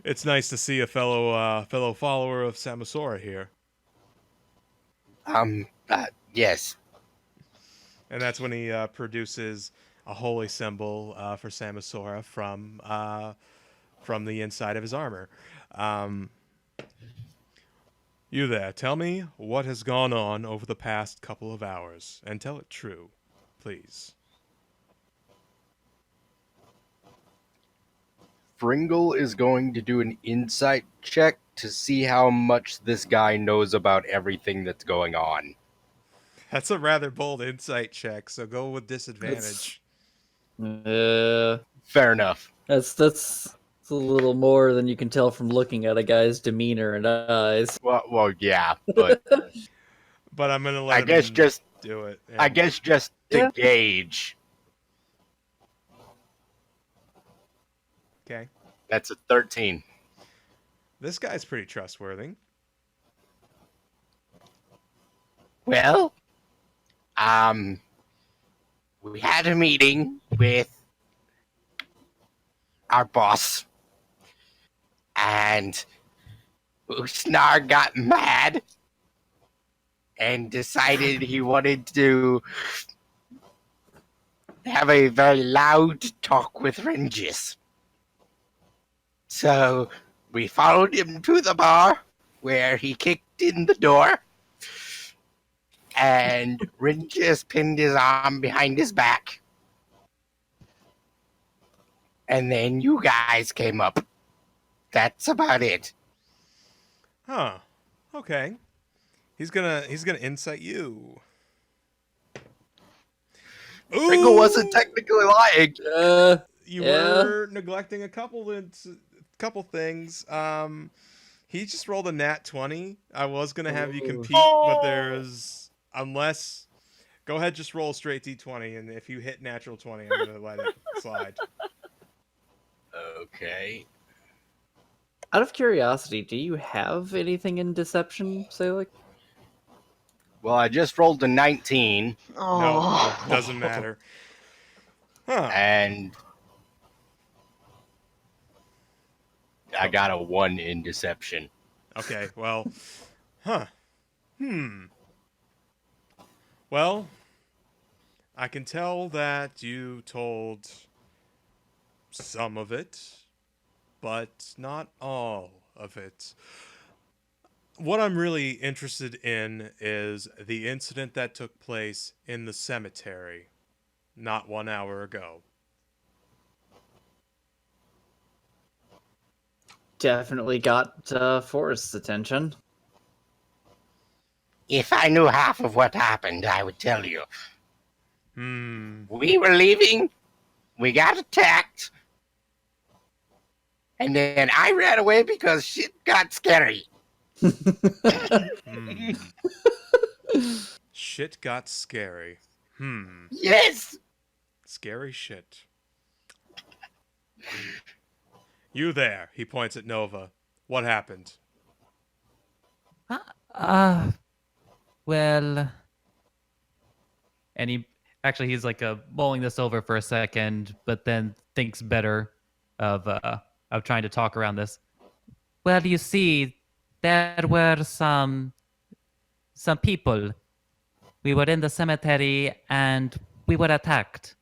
it's nice to see a fellow follower of Samosora here. Yes. And that's when he produces a holy symbol for Samosora from the inside of his armor. You there, tell me what has gone on over the past couple of hours, and tell it true, please. Fringle is going to do an insight check to see how much this guy knows about everything that's going on. That's a rather bold insight check, so go with disadvantage. Fair enough. That's a little more than you can tell from looking at a guy's demeanor and eyes. Well, yeah, but but I'm gonna let I guess him just do it. Yeah. I guess just to gauge. Okay. That's a 13. This guy's pretty trustworthy. Well, we had a meeting with our boss, and Usnar got mad and decided he wanted to have a very loud talk with Renjiss. So we followed him to the bar, where he kicked in the door, and Renjiss pinned his arm behind his back. And then you guys came up. That's about it. Huh. Okay. He's gonna insight you. Fringle wasn't technically lying. You were neglecting a couple things. He just rolled a nat 20. I was gonna have you compete, but there's go ahead, just roll a straight d20, and if you hit natural 20, I'm gonna let it slide. Okay. Out of curiosity, do you have anything in deception, Salik? Well, I just rolled a 19. No, doesn't matter. Huh. And I got a 1 in deception. Okay, well, Well, I can tell that you told some of it, but not all of it. What I'm really interested in is the incident that took place in the cemetery not 1 hour ago. Definitely got Forrest's attention. If I knew half of what happened, I would tell you. We were leaving. We got attacked. And then I ran away because shit got scary. Shit got scary. Yes. Scary shit. You there, he points at Nova. What happened? Well, and he's like mulling this over for a second, but then thinks better of trying to talk around this. Well, you see, there were some people. We were in the cemetery and we were attacked.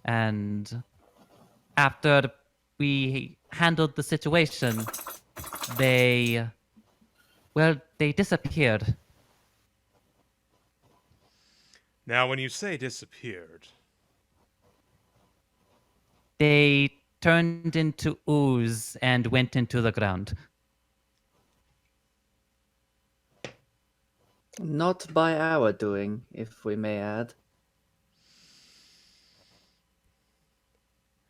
And after we handled the situation, they disappeared. Now, when you say disappeared, They turned into ooze and went into the ground. Not by our doing, if we may add.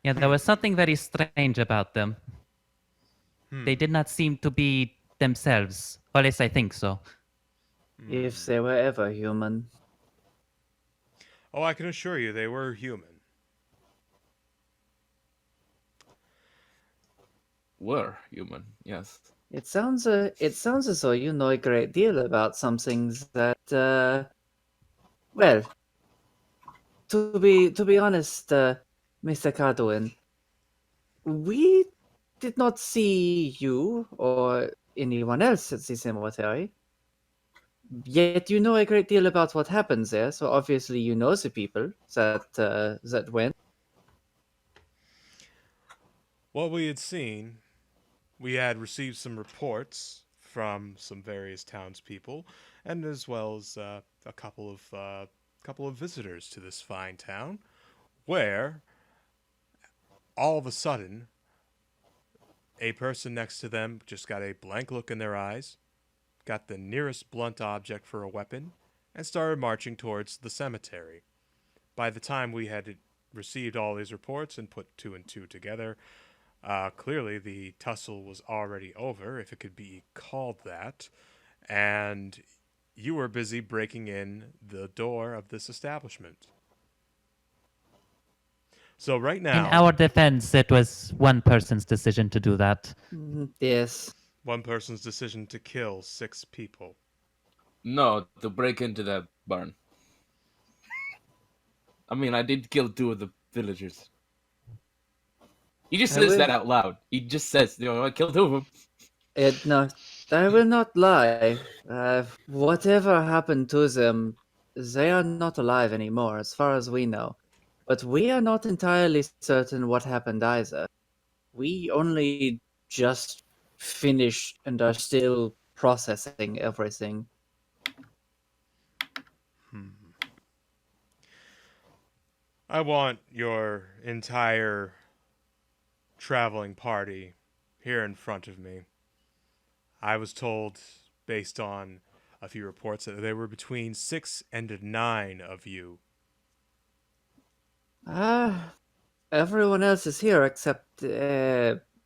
Yeah, there was something very strange about them. They did not seem to be themselves. Or at least I think so. If they were ever human. oh, I can assure you they were human. Were human, yes. It sounds as though you know a great deal about some things that well, to be honest, Mr. Cardoin, we did not see you or anyone else at the cemetery. Yet you know a great deal about what happens there, so obviously you know the people that went. What we had seen, we had received some reports from some various townspeople, and as well as a couple of visitors to this fine town, where all of a sudden a person next to them just got a blank look in their eyes, got the nearest blunt object for a weapon, and started marching towards the cemetery. By the time we had received all these reports and put two and two together, clearly the tussle was already over, if it could be called that, and you were busy breaking in the door of this establishment. So right now, In our defense, it was one person's decision to do that. Yes. one person's decision to kill 6 people. No, to break into that barn. I mean, I did kill 2 of the villagers. He just says that out loud. He just says, I killed 2 of them. No, I will not lie. Whatever happened to them, they are not alive anymore, as far as we know. But we are not entirely certain what happened either. We only just finished and are still processing everything. I want your entire traveling party here in front of me. I was told, based on a few reports, that there were between 6 and 9 of you. Everyone else is here except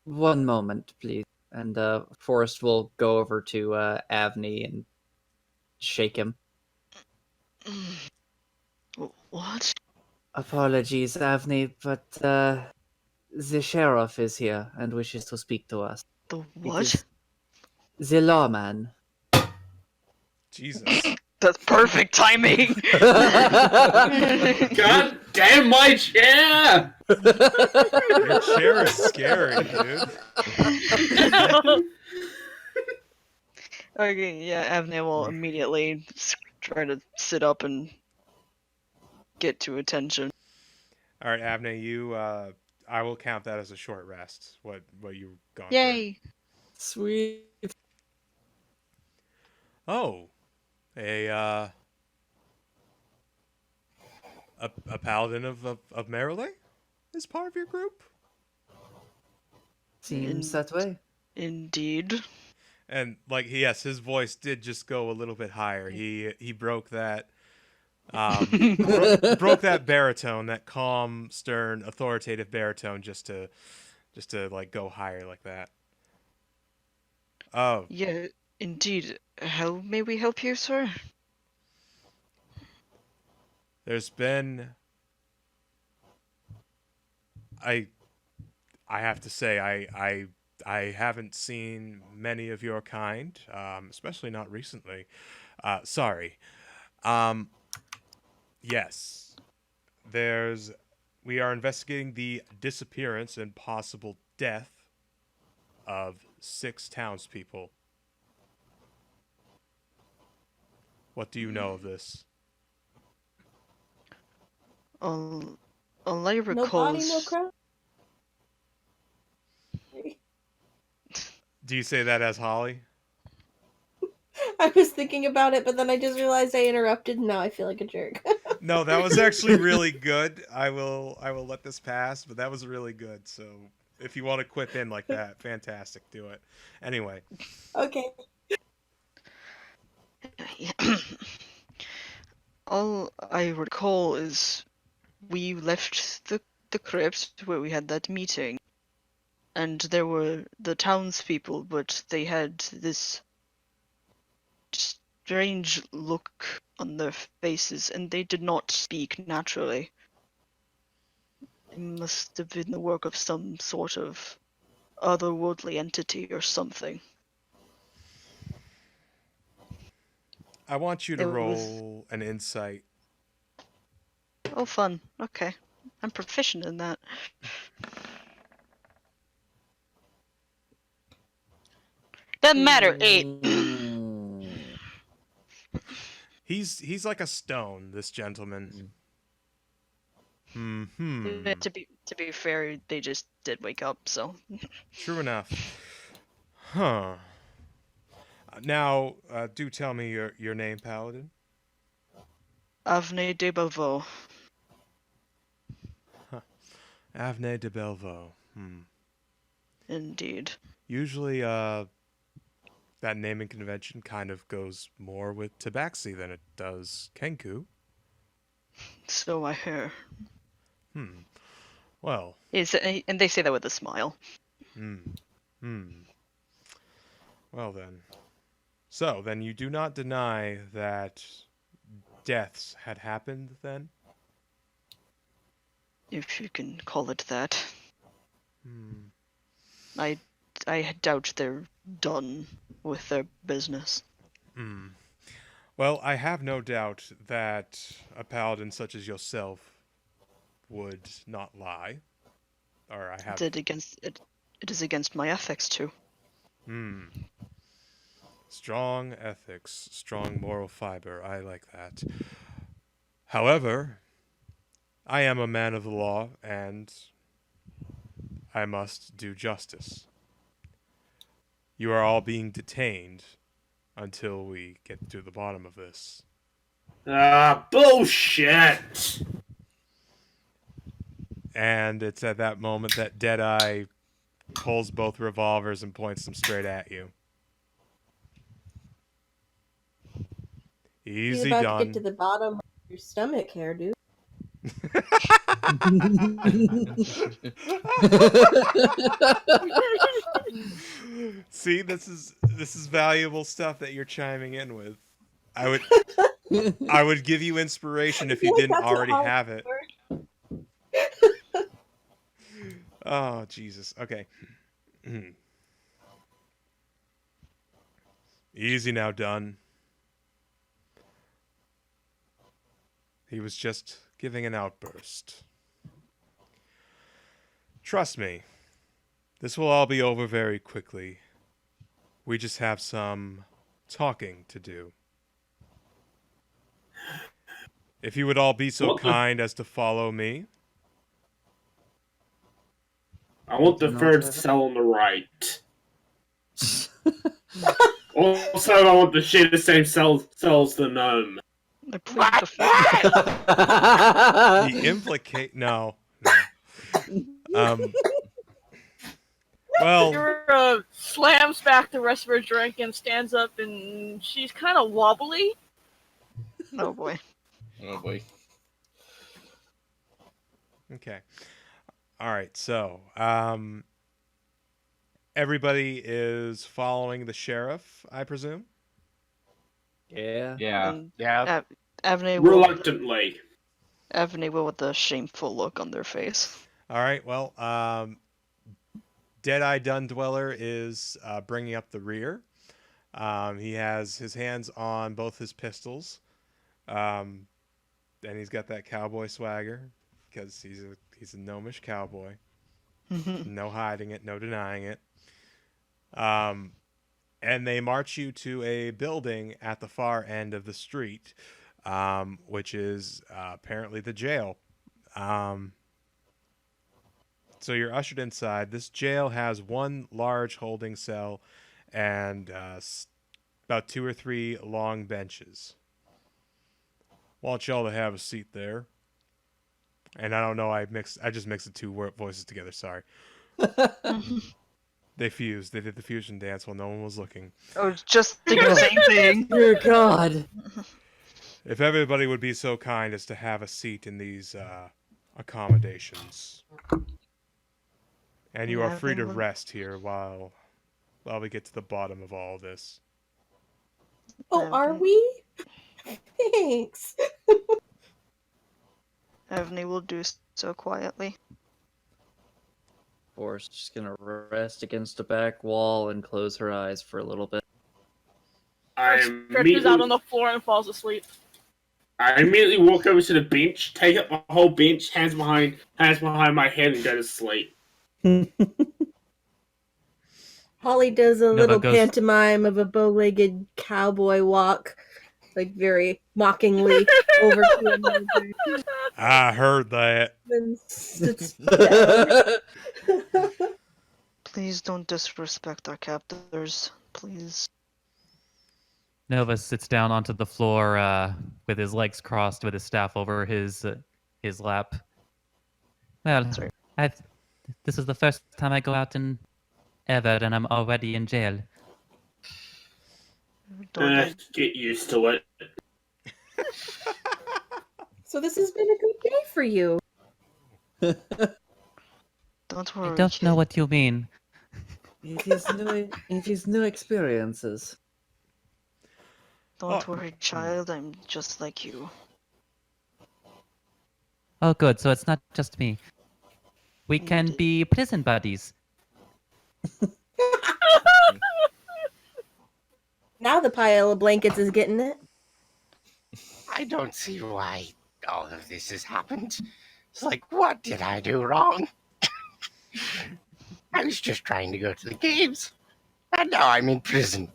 one moment, please. And Forrest will go over to Avni and shake him. What? Apologies, Avni, but the sheriff is here and wishes to speak to us. The what? The lawman. Jesus. That's perfect timing! God damn my chair! Your chair is scary, dude. Okay, yeah, Avne will immediately try to sit up and get to attention. All right, Avne, you. I will count that as a short rest. What you've gone Yay! Sweet. through. Oh, a paladin of Merilay is part of your group. Seems that way. Indeed. And yes, his voice did just go a little bit higher. He broke that Broke that baritone, that calm, stern, authoritative baritone, just to like go higher like that. Oh, Yeah, indeed. How may we help you, sir? there's been I have to say I haven't seen many of your kind, especially not recently. Sorry. Um, yes, we are investigating the disappearance and possible death of 6 townspeople. What do you know of this? All I No recall body, no is crowd. Do you say that as Holly? I was thinking about it, but then I just realized I interrupted, and now I feel like a jerk. No, that was actually really good. I will let this pass, but that was really good. So if you want to quip in like that, fantastic. Do it. Anyway. Okay. all I recall is we left the crypt where we had that meeting, and there were the townspeople, but they had this strange look on their faces, and they did not speak naturally. It must have been the work of some sort of otherworldly entity or something. I want you to It was- roll an insight. Oh, fun. Okay. I'm proficient in that. Doesn't matter. 8. He's like a stone, this gentleman. To be fair, they just did wake up, so. True enough. Huh. Now, do tell me your name, Paladin. Avne de Beauvau. Avne de Belvo. Indeed. Usually, that naming convention kind of goes more with Tabaxi than it does Kenku. So I hear. Well. And they say that with a smile. Well then. So, then you do not deny that deaths had happened then? If you can call it that. I doubt they're done with their business. Well, I have no doubt that a paladin such as yourself would not lie. Or I have... It is against my ethics, too. Strong ethics, strong moral fiber. I like that. However, I am a man of the law, and I must do justice. You are all being detained until we get to the bottom of this. Bullshit! And it's at that moment that Deadeye pulls both revolvers and points them straight at you. Easy You're about done. to get to the bottom of your stomach hair, dude. See, this is valuable stuff that you're chiming in with. I would give you inspiration if you didn't already have it. Oh, Jesus. Okay. Easy now, done. He was just giving an outburst. Trust me, this will all be over very quickly. We just have some talking to do. If you would all be so kind as to follow me. I want the third cell on the right. Also, I want the shit the same cells the gnome. The implicate... No. Well... Kira slams back the rest of her drink and stands up, and she's kind of wobbly. Oh boy. Oh boy. Okay. All right. So, everybody is following the sheriff, I presume. Yeah. Yeah. And Yeah. Avney Reluctantly. will with a shameful look on their face. All right. Well, Deadeye Dundweller is bringing up the rear. He has his hands on both his pistols, and he's got that cowboy swagger because he's a gnomish cowboy. No hiding it, no denying it. And they march you to a building at the far end of the street, which is apparently the jail. So you're ushered inside. This jail has one large holding cell and about 2 or 3 long benches. Want y'all to have a seat there. And I don't know, I just mixed the two voices together, sorry. They fused. They did the fusion dance while no one was looking. I was just thinking the same thing. Dear God. If everybody would be so kind as to have a seat in these accommodations. And you are free to rest here while we get to the bottom of all this. Oh, are we? Thanks. Avney will do so quietly. Forrest's just gonna rest against a back wall and close her eyes for a little bit. Stretches out on the floor and falls asleep. I immediately walk over to the bench, take up the whole bench, hands behind my head, and go to sleep. Holly does a No, little that goes- pantomime of a bow-legged cowboy walk, like very mockingly over to another. I heard that. Then sits down. Please don't disrespect our captors, please. Nova sits down onto the floor with his legs crossed, with his staff over his lap. Well, Sorry. this is the first time I go out in ever, and I'm already in jail. Get used to it. So this has been a good day for you. Don't worry. I don't know what you mean. It is new experiences. Don't worry, child. I'm just like you. Oh, good. So it's not just me. We can be prison buddies. Now the pile of blankets is getting it. I don't see why all of this has happened. It's like, what did I do wrong? I was just trying to go to the games, and now I'm in prison.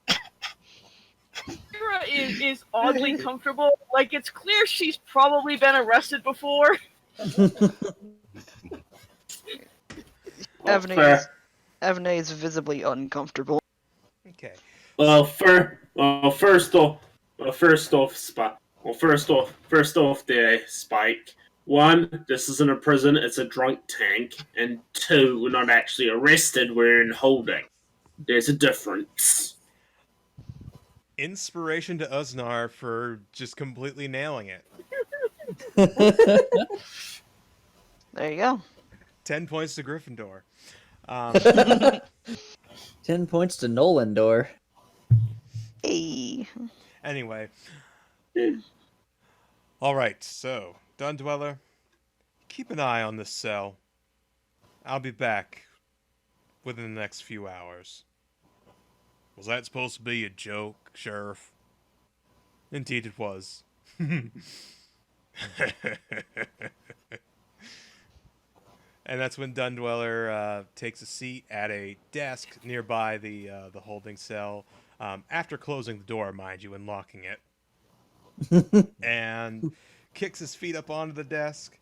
Kira is oddly comfortable. Like, it's clear she's probably been arrested before. Avney is visibly uncomfortable. Okay. First off, there, Spike. 1, this isn't a prison; it's a drunk tank. And 2, we're not actually arrested; we're in holding. There's a difference. Inspiration to Uznar for just completely nailing it. There you go. 10 points to Gryffindor. 10 points to Nolendor. Hey. Anyway. All right, so, Dundweller, keep an eye on this cell. I'll be back within the next few hours. Was that supposed to be a joke, Sheriff? Indeed it was. And that's when Dundweller takes a seat at a desk nearby the holding cell, after closing the door, mind you, and locking it. And kicks his feet up onto the desk,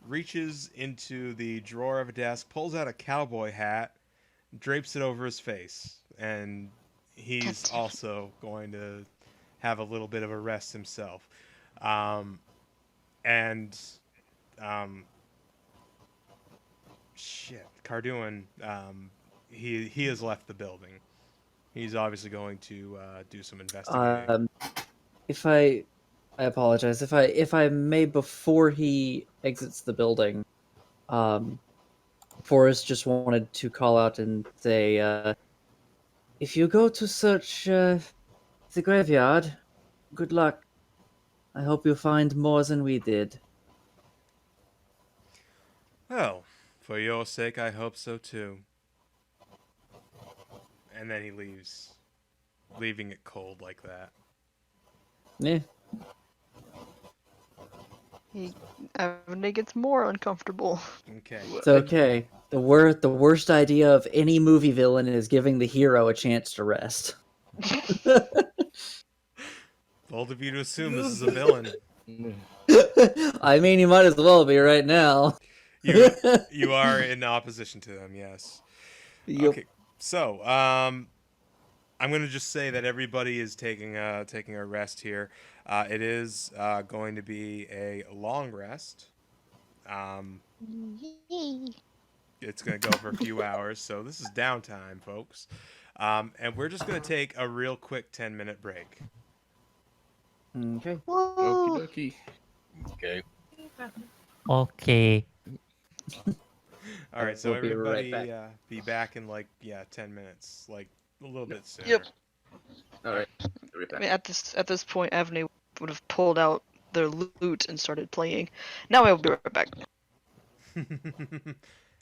reaches into the drawer of a desk, pulls out a cowboy hat, drapes it over his face, and he's also going to have a little bit of a rest himself. Cardoon, he has left the building. He's obviously going to do some investigating. If I apologize. If I may, before he exits the building, Forrest just wanted to call out and say, if you go to search the graveyard, good luck. I hope you find more than we did. Well, for your sake, I hope so too. And then he leaves, leaving it cold like that. Yeah. Avonay gets more uncomfortable. Okay. It's okay. The worst idea of any movie villain is giving the hero a chance to rest. Bold of you to assume this is a villain. I mean, he might as well be right now. You are in opposition to them, yes. Yep. Okay, so I'm gonna just say that everybody is taking a rest here. It is going to be a long rest. It's gonna go for a few hours, so this is downtime, folks. And we're just gonna take a real quick 10-minute break. Okay. Whoa. Okie dokie. Okay. Okay. All right, so We'll be right everybody back. be back in like 10 minutes, like a little bit sooner. Yep. All right. I mean, at this point, Avonay would have pulled out their lute and started playing. Now I will be right back.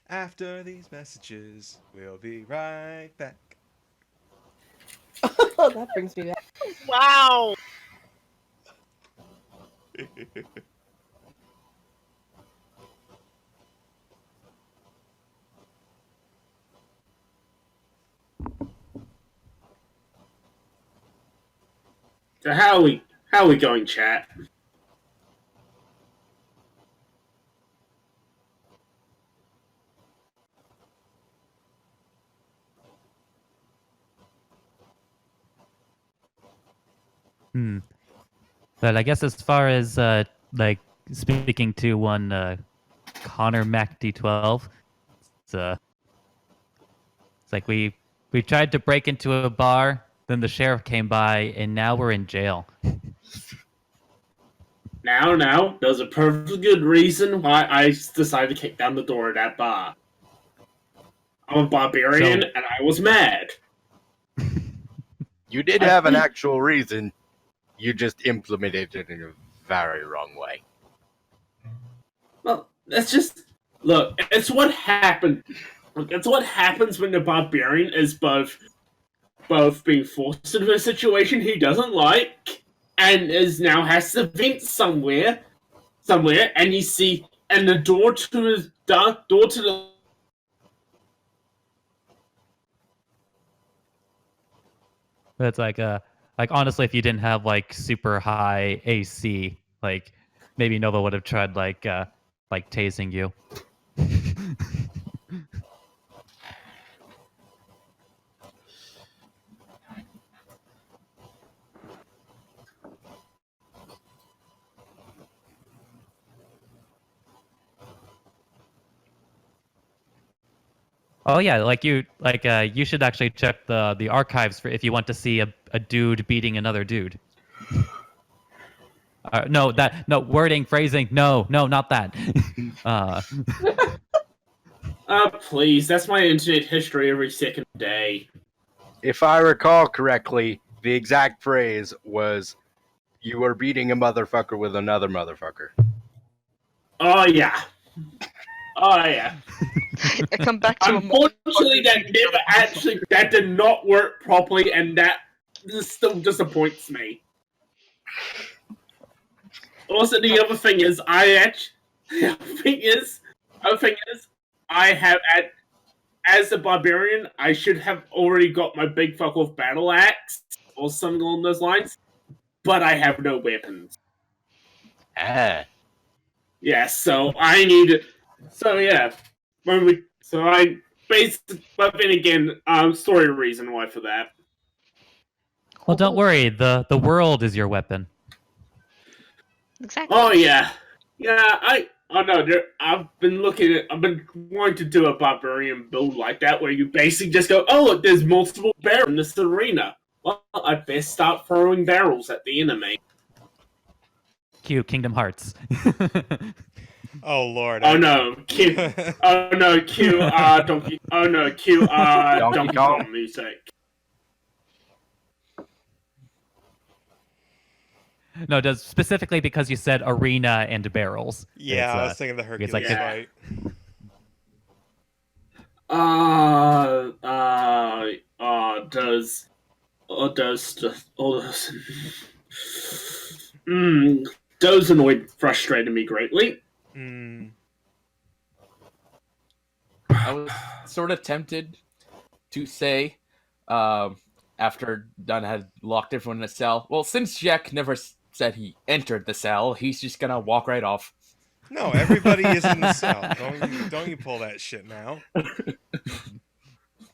After these messages, we'll be right back. Oh, that brings me back. Wow. So how are we going, chat? But I guess as far as like speaking to one Connor Mac D12, it's like we tried to break into a bar, then the sheriff came by, and now we're in jail. Now, there's a perfectly good reason why I decided to kick down the door of that bar. I'm a barbarian, and I was mad. You did have an actual reason. You just implemented it in a very wrong way. Well, that's just look. It's what happened. Look, it's what happens when the barbarian is both being forced into a situation he doesn't like, and is now has to vent somewhere, and you see, and the door to the But it's like honestly, if you didn't have like super high AC, like maybe Nova would have tried like tasing you. Oh yeah, you should actually check the archives for if you want to see a dude beating another dude. No, wording, phrasing, no, not that. please, that's my internet history every second day. If I recall correctly, the exact phrase was, "You were beating a motherfucker with another motherfucker." Oh yeah. I come back to Unfortunately, that did not work properly, and that still disappoints me. Also, the other thing is, as a barbarian, I should have already got my big fuck off battle axe or something along those lines, but I have no weapons. Ah. Yeah, so I need. So yeah, but then again, story reason why for that. Well, don't worry, the world is your weapon. exactly. Oh yeah, I've been wanting to do a barbarian build like that where you basically just go, oh look, there's multiple barrels in this arena. Well, I'd best start throwing barrels at the enemy. Cue Kingdom Hearts. Oh Lord. Oh no, cue. Oh no, cue. Donkey. Oh no, cue. Donkey Kong music. No, does specifically because you said arena and barrels. Yeah, It's, I was thinking the Hercules like fight. Those annoyed frustrated me greatly. I was sort of tempted to say, after Dunn had locked everyone in a cell, well, since Jack never said he entered the cell, he's just gonna walk right off. No, everybody is in the cell. Don't you pull that shit now.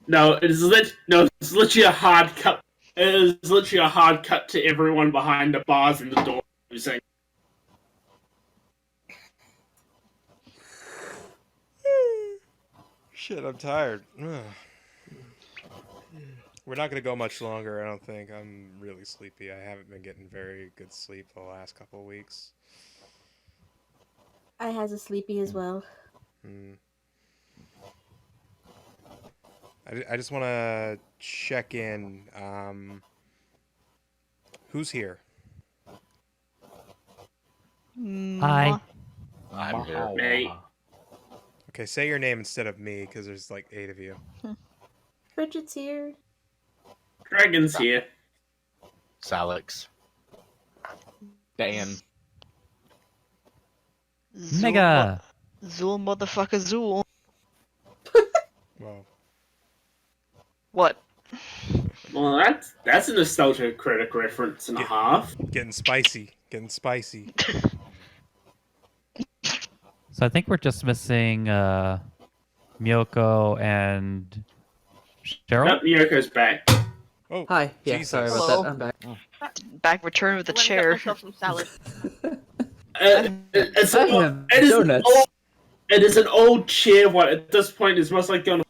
No, it's literally a hard cut. It is literally a hard cut to everyone behind the bars and the door saying, Shit, I'm tired. Ugh. We're not going to go much longer, I don't think. I'm really sleepy. I haven't been getting very good sleep the last couple of weeks. I has a sleepy as well. I just want to check in. Who's here? Hi. I'm here. "Mate, Okay, say your name instead of me, because there's like 8 of you. Bridget's here. Dragon's here." Salix. Dan. Mega. Zool, motherfucker, Zool. Well, What? Well, that's a nostalgia critic reference and a half. getting spicy. Getting spicy. So I think we're just missing Miyoko and Cheryl. Yep, Yoko's back. Oh, Hi. Yeah, Jesus. sorry about Hello. that. I'm back. Back return with the Let me get chair. myself some salad. It is an old chair. What at this point is most likely going to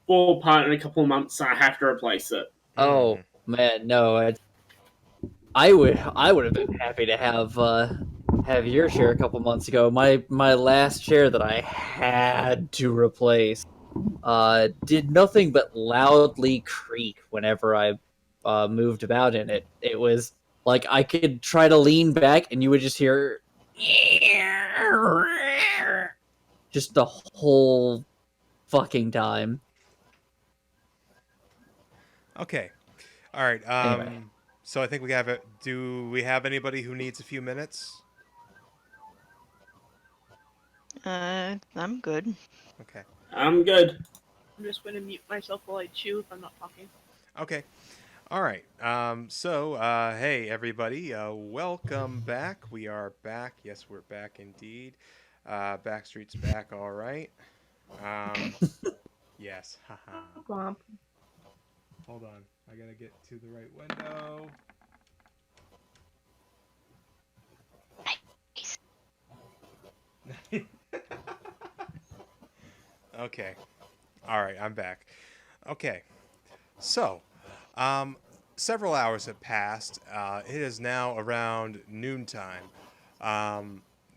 fall apart in a couple of months. So I have to replace it. Oh man, no. I would have been happy to have your chair a couple months ago. My last chair that I had to replace did nothing but loudly creak whenever I moved about in it. It was like I could try to lean back and you would just hear just the whole fucking time. Okay. All right. Anyway. So I think we have it. Do we have anybody who needs a few minutes? I'm good. Okay. I'm good. I'm just going to mute myself while I chew if I'm not talking. Okay. All right. Hey, everybody. Welcome back. We are back. Yes, we're back indeed. Backstreet's back. All right. Yes. Haha. Glomp. Hold on. I gotta get to the right window. Okay. All right. I'm back. Okay. So, several hours have passed. It is now around noontime.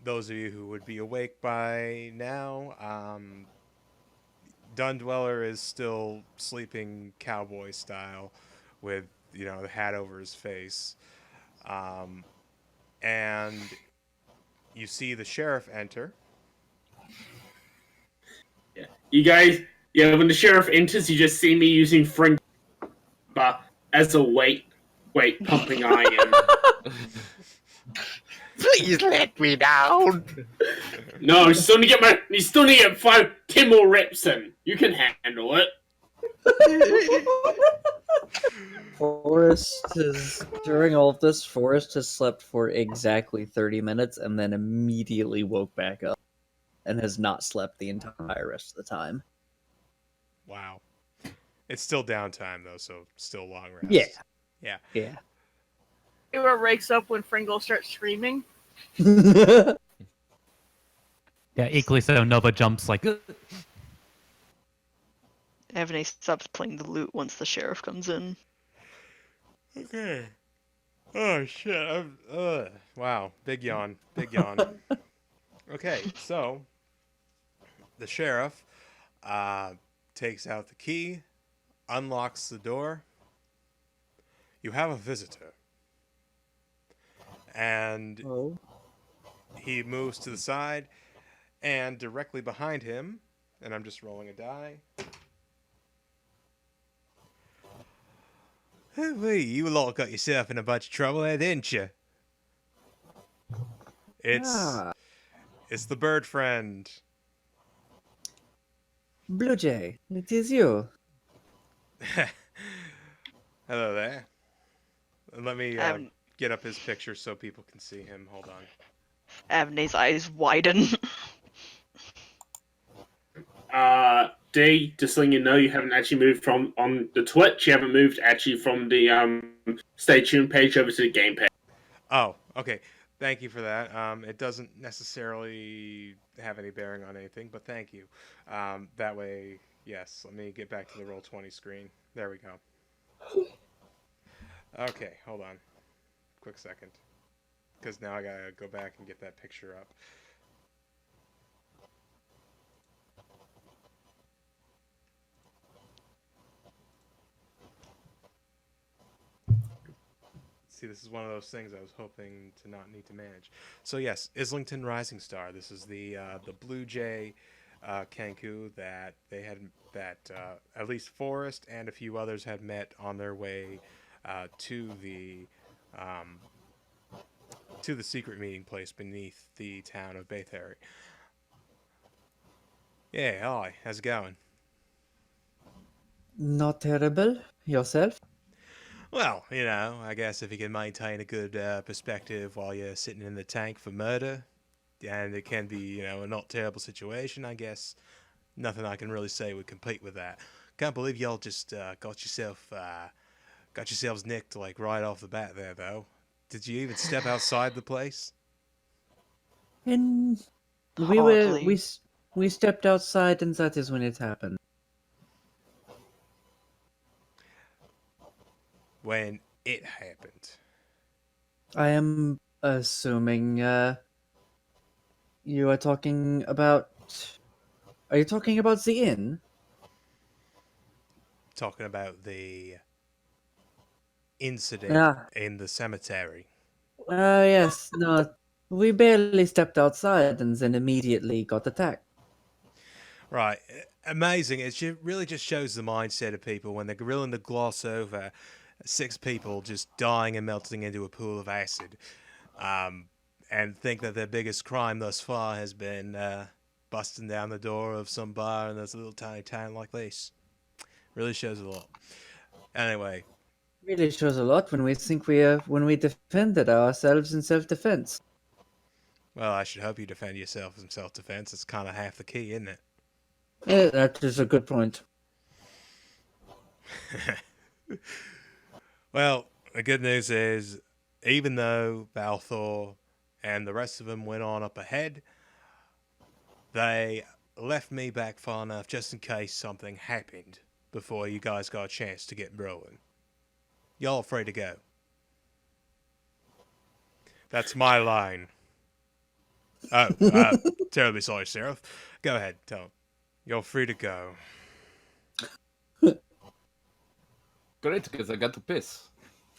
Those of you who would be awake by now, Dundweller is still sleeping cowboy style with, the hat over his face. And you see the sheriff enter. Yeah. You guys, when the sheriff enters, you just see me using Frank as a weight pumping iron. Please let me down. No, you still need to get 10 more reps in. You can handle it. During all of this, Forrest has slept for exactly 30 minutes and then immediately woke back up and has not slept the entire rest of the time. Wow. It's still downtime, though, so still long rest. Yeah. Hero wakes up when Fringle starts screaming. Yeah, equally so. Nova jumps like. Avney stops playing the lute once the sheriff comes in. Okay. Oh shit! Wow, big yawn, big yawn. Okay, so the sheriff takes out the key, unlocks the door. You have a visitor, and Oh. he moves to the side, and directly behind him, and I'm just rolling a die. Hey, you lot got yourself in a bunch of trouble there, didn't you? Ah, It's the bird friend. Blue Jay, it is you. Hello there. Let me Um, get up his picture so people can see him. Hold on. Avney's eyes widen. D, just letting you know, you haven't actually moved from on the Twitch. You haven't moved actually from the stay tuned page over to the game page. Oh, okay. Thank you for that. It doesn't necessarily have any bearing on anything, but thank you. That way, yes. Let me get back to the Roll20 screen. There we go. Okay, hold on. Quick second. Because now I gotta go back and get that picture up. See, this is one of those things I was hoping to not need to manage. So yes, Islington Rising Star. This is the Blue Jay Kenku that they had at least Forrest and a few others had met on their way to um, the secret meeting place beneath the town of Baythery. Yeah, hi, how's it going? Not terrible. Yourself? Well, I guess if you can maintain a good perspective while you're sitting in the tank for murder, and it can be, a not terrible situation, I guess nothing I can really say would compete with that. Can't believe y'all just got yourselves nicked like right off the bat there, though. Did you even step outside the place? And Hardly. we stepped outside, and that is when it happened. When it happened. I am assuming you are talking about. Are you talking about the inn? Talking about the incident Ah, in the cemetery. yes. No, we barely stepped outside, and then immediately got attacked. Right. Amazing. Really just shows the mindset of people when they're willing to gloss over 6 people just dying and melting into a pool of acid, and think that their biggest crime thus far has been busting down the door of some bar in this little tiny town like this. Really shows a lot. Anyway, Really shows a lot when we think when we defended ourselves in self-defense. well, I should hope you defend yourself in self-defense. It's kind of half the key, isn't it? Yeah, that is a good point. Well, the good news is, even though Balthor and the rest of them went on up ahead, they left me back far enough just in case something happened before you guys got a chance to get rolling. Y'all free to go. That's my line. Oh, terribly sorry, Seraph. Go ahead, tell him. You're free to go. Great, because I got to piss.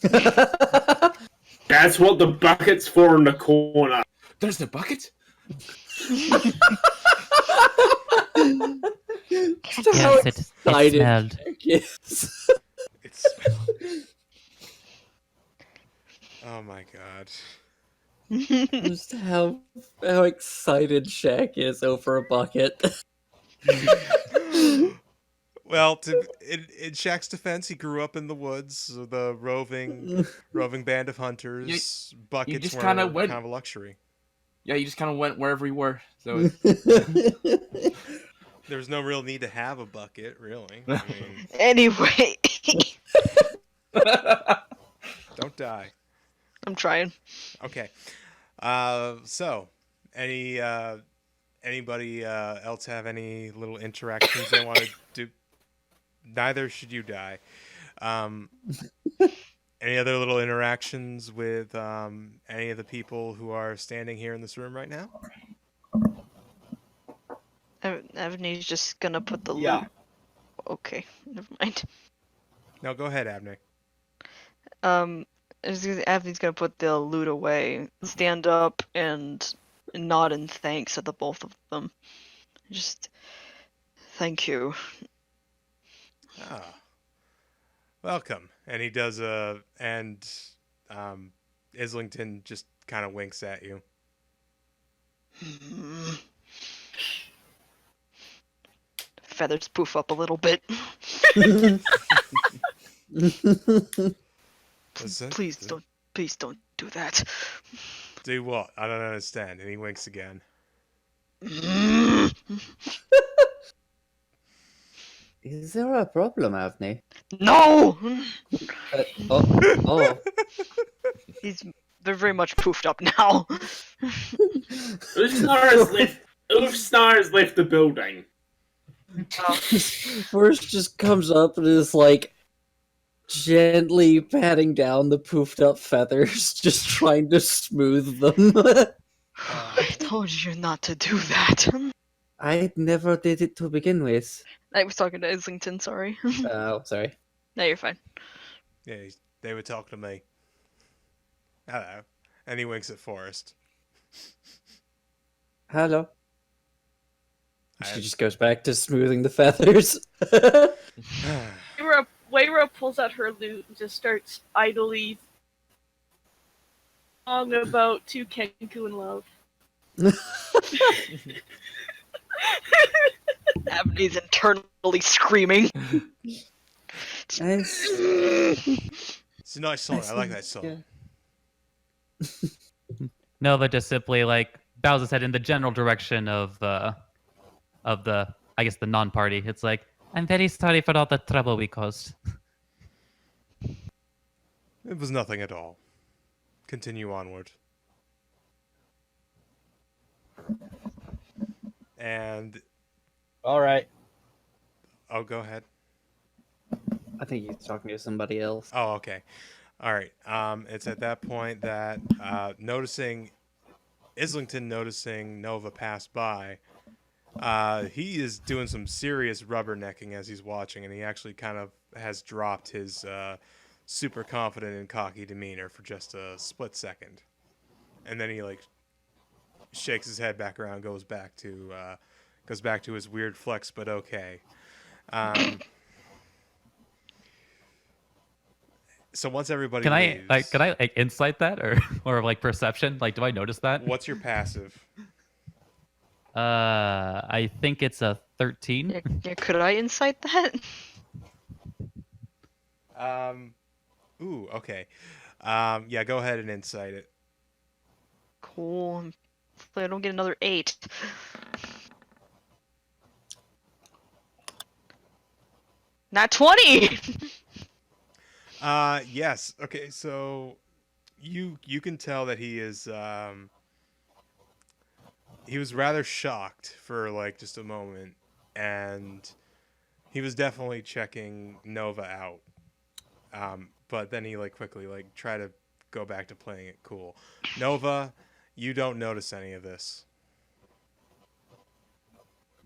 That's what the bucket's for in the corner. There's the bucket? How Yes, it excited smelled. Jack is. It smells. Oh my god. Just how excited Shaq is over a bucket. Well, in Shaq's defense, he grew up in the woods. So the roving band of hunters. Buckets just were kinda went- kind of a luxury. Yeah, you just kind of went wherever you were. So There's no real need to have a bucket, really. I mean, Anyway, don't die. I'm trying. Okay. So, anybody else have any little interactions they want to do? Neither should you die. Any other little interactions with any of the people who are standing here in this room right now? Avney's just gonna put the Yeah. loot. Okay, never mind. No, go ahead, Abney. Avney's gonna put the loot away, stand up, and nod in thanks at the both of them. Just thank you. Ah, welcome. And he does Islington just kind of winks at you. Feathers poof up a little bit. Listen, Please don't do that. do what? I don't understand. And he winks again. Is there a problem, Avni? No! Oh. They're very much poofed up now. Ulfsnar has left the building. First just comes up and is like gently patting down the poofed up feathers, just trying to smooth them. I told you not to do that. I never did it to begin with. I was talking to Islington, sorry. Oh, sorry. No, you're fine. Yeah, they would talk to me. Hello. And he winks at Forrest. Hello. She just goes back to smoothing the feathers. Waira pulls out her lute and just starts idly song about to Kenku in love. Abney's internally screaming. It's a nice song. I like that song. Nova just simply like bows his head in the general direction of the I guess the non-party. It's like, I'm very sorry for all the trouble we caused. It was nothing at all. Continue onward. And All right. oh, go ahead. I think he's talking to somebody else. Oh, okay. All right. It's at that point that Islington noticing Nova pass by, he is doing some serious rubbernecking as he's watching, and he actually kind of has dropped his super confident and cocky demeanor for just a split second, and then he like shakes his head back around, goes back to his weird flex, but okay. So once everybody Can leaves, I insight that or like perception? Like, do I notice that? what's your passive? I think it's a 13. Yeah, could I incite that? Ooh, okay. Yeah, go ahead and incite it. Cool. Hopefully I don't get another 8. Not 20! Yes. Okay, so you can tell that he is he was rather shocked for like just a moment, and he was definitely checking Nova out. But then he like quickly like tried to go back to playing it cool. Nova, you don't notice any of this.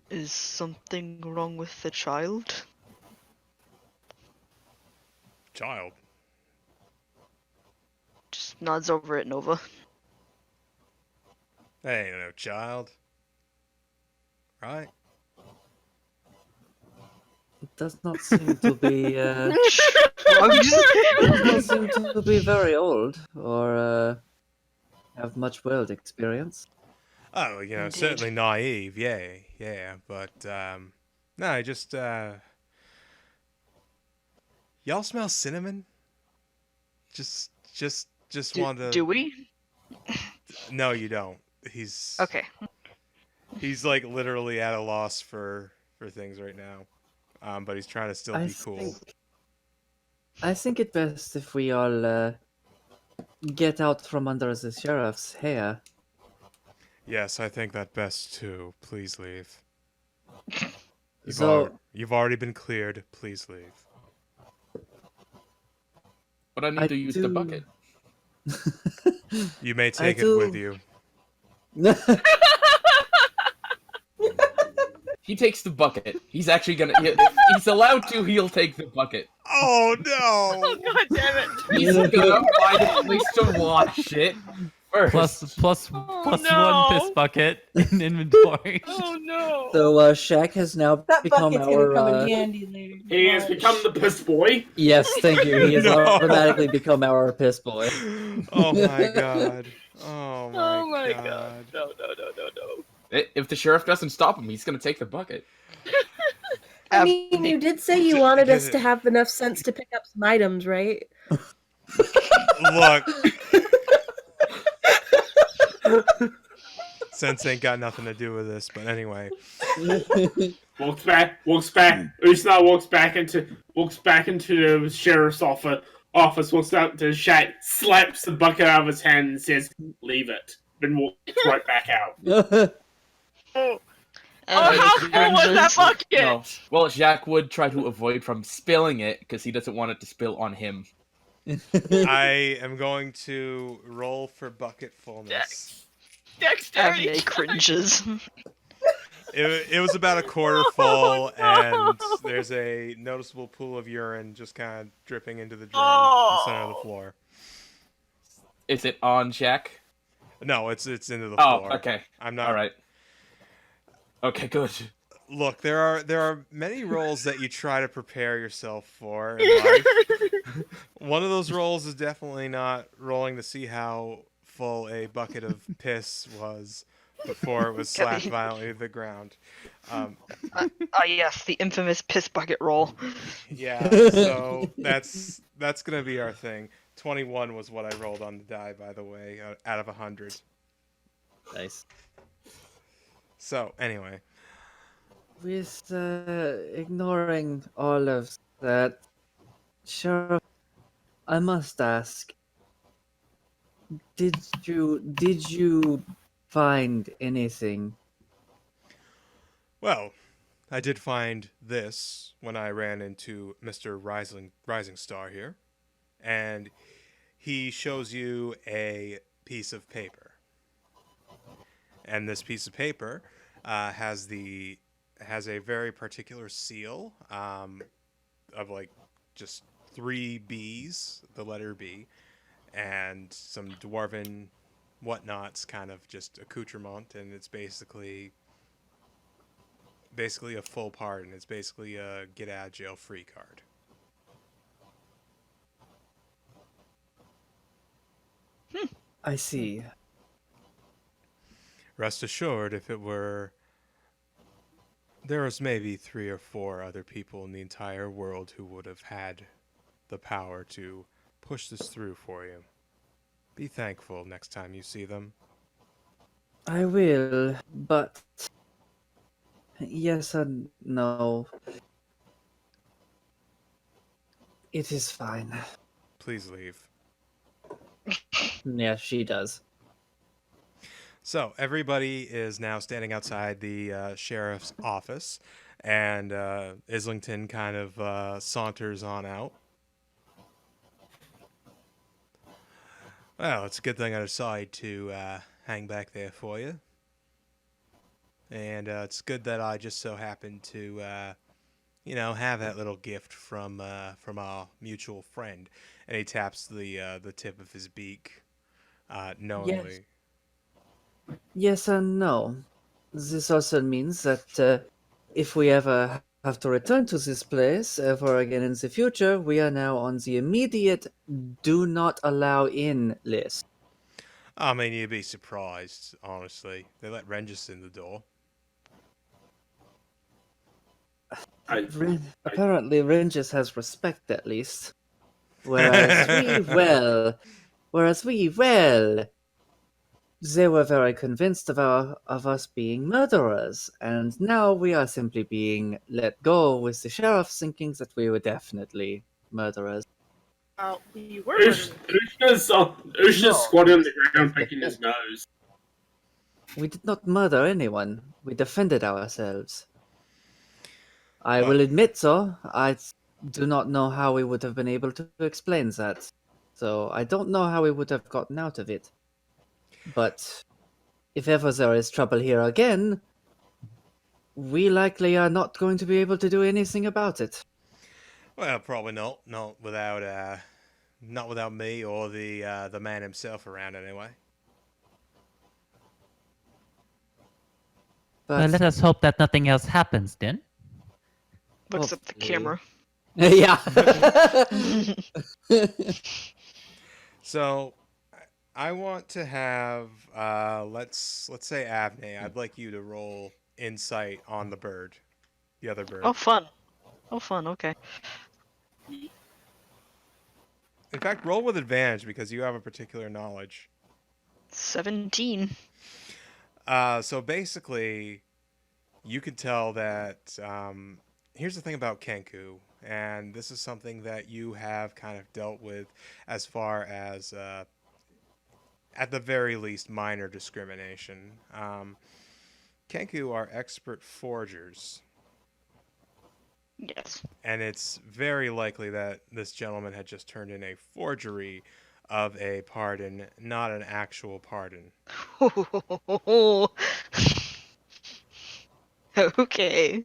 Is something wrong with the child? Child. Just nods over at Nova. That ain't no child. Right? It does not seem to be. It does not seem to be very old or have much world experience. Oh, Indeed. certainly naive. Yeah. But no, I just y'all smell cinnamon? Just wanted to. Do we? No, you don't. He's Okay. He's like literally at a loss for things right now. But he's trying to still be cool. I think it best if we all get out from under the sheriff's hair. Yes, I think that best too. Please leave. So You've already been cleared. Please leave. But I need to use the bucket. You may take it with you. He takes the bucket. He's actually gonna. If he's allowed to, he'll take the bucket. Oh Oh no! god damn it! He's gonna find a place to wash it first. Plus Oh, one no. piss bucket in inventory. Oh no! So Shaq has now That become bucket's gonna come our. in handy later. He has become the piss boy. Yes, thank you. He has No. automatically become our piss boy. Oh my god! Oh Oh my my god! No! If the sheriff doesn't stop him, he's gonna take the bucket. I mean, you did say you wanted us to have enough sense to pick up some items, right? Look, sense ain't got nothing to do with this, but anyway. Walks back. Usna walks back into the sheriff's office. Walks up to Shaq, slaps the bucket out of his hand, and says, "Leave it." Then walks right back out. Oh, how full was that bucket? No. Well, Jacques would try to avoid from spilling it because he doesn't want it to spill on him. I am going to roll for bucket fullness. Dexterity. Abney cringes. It was about a quarter full, and there's a noticeable pool of urine just kind of dripping into the drain in the center of the floor. Is it on Jacques? No, it's into the Oh, floor. okay. I'm not. All right. Okay, good. Look, there are many roles that you try to prepare yourself for in life. One of those roles is definitely not rolling to see how full a bucket of piss was before it was slapped violently to the ground. Yes, the infamous piss bucket roll. Yeah, so that's gonna be our thing. 21 was what I rolled on the die, by the way, out of 100. Nice. So anyway, With ignoring all of that, Sheriff, I must ask: Did you find anything? well, I did find this when I ran into Mr. Rising Star here, and he shows you a piece of paper. And this piece of paper has a very particular seal of like just 3 B's, the letter B, and some dwarven whatnots, kind of just accoutrement, and it's basically a full pardon. It's basically a get out of jail free card. I see. Rest assured, if it were, there was maybe 3 or 4 other people in the entire world who would have had the power to push this through for you. Be thankful next time you see them. I will, but yes and no. It is fine. Please leave. Yeah, she does. So everybody is now standing outside the sheriff's office, and Islington kind of saunters on out. Well, it's a good thing I decided to hang back there for you. And it's good that I just so happened to, have that little gift from our mutual friend. And he taps the tip of his beak knowingly. Yes and no. This also means that if we ever have to return to this place ever again in the future, we are now on the immediate do not allow in list. I mean, you'd be surprised, honestly. They let Renjiss in the door. Apparently, Renjiss has respect at least. Whereas we, they were very convinced of us being murderers, and now we are simply being let go with the sheriff thinking that we were definitely murderers. We were. Ushna's squatting on the ground picking his nose. We did not murder anyone. We defended ourselves. I will admit so. I do not know how we would have been able to explain that. so I don't know how we would have gotten out of it. But if ever there is trouble here again, we likely are not going to be able to do anything about it. Well, probably not. Not without me or the man himself around anyway. Well, let But us hope that nothing else happens then. Looks at the camera. yeah. So, I want to have let's say Avney. I'd like you to roll insight on the bird, the other bird. Oh, fun. Oh, fun. Okay. In fact, roll with advantage because you have a particular knowledge. 17. So basically, you can tell that. Here's the thing about Kenku, and this is something that you have kind of dealt with as far as, at the very least, minor discrimination. Kenku are expert forgers, Yes. and it's very likely that this gentleman had just turned in a forgery of a pardon, not an actual pardon. Okay.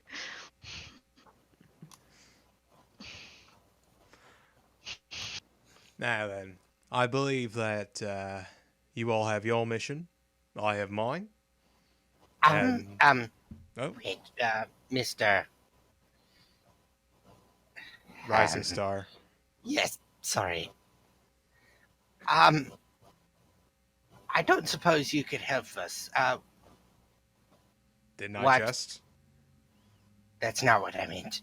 Now then, I believe that you all have your mission. I have mine. Oh, Wait, Mr. Rising Star. Yes, sorry. I don't suppose you could help us. Didn't I What? just? That's not what I meant.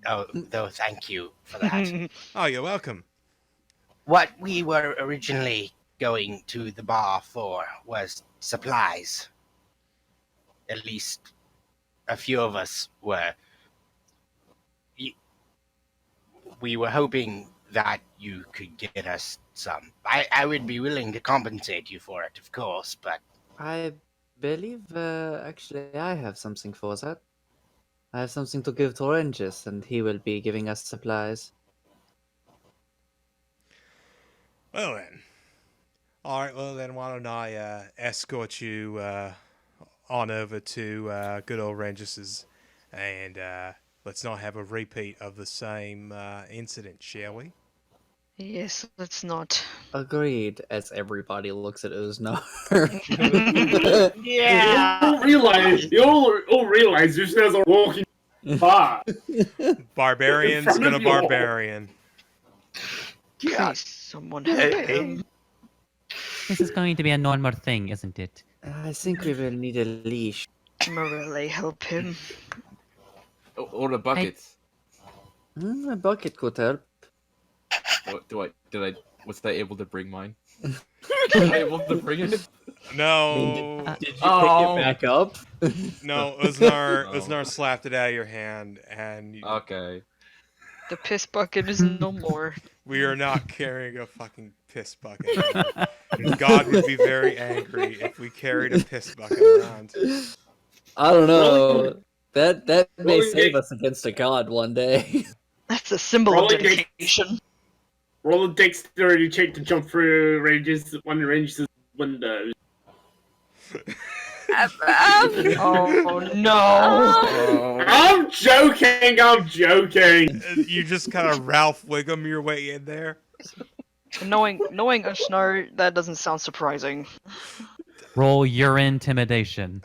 Oh, though, thank you for that. Oh, you're welcome. What we were originally going to the bar for was supplies. At least a few of us were. We were hoping that you could get us some. I would be willing to compensate you for it, of course, but I believe, actually, I have something for that. I have something to give to Renjiss, and he will be giving us supplies. Well then. All right. Well then, why don't I escort you on over to good old Renjiss's, and let's not have a repeat of the same incident, shall we? Yes, let's not. Agreed, as everybody looks at Uznar. Yeah. You'll realize this as a walking bar. Barbarian's In front gonna of you all. barbarian. Please, someone help him. This is going to be a normal thing, isn't it? I think we will need a leash. Morelli, help him. Or the buckets. A bucket could help. Was I able to bring mine? Was I able to bring it? No. Did you pick Oh. it back up? No, Uznar, No. Uznar slapped it out of your hand, and Okay. The piss bucket is no more. we are not carrying a fucking piss bucket around. God would be very angry if we carried a piss bucket around. I don't know. Rolling- That may rolling save dice. us against a god one day. That's a symbol of Rolling dice. dedication. Roll a dexterity check to jump through one of Renjiss' windows. Oh no! Oh. I'm joking. You just kind of Ralph Wiggum your way in there. Knowing Ushnar, that doesn't sound surprising. Roll your intimidation.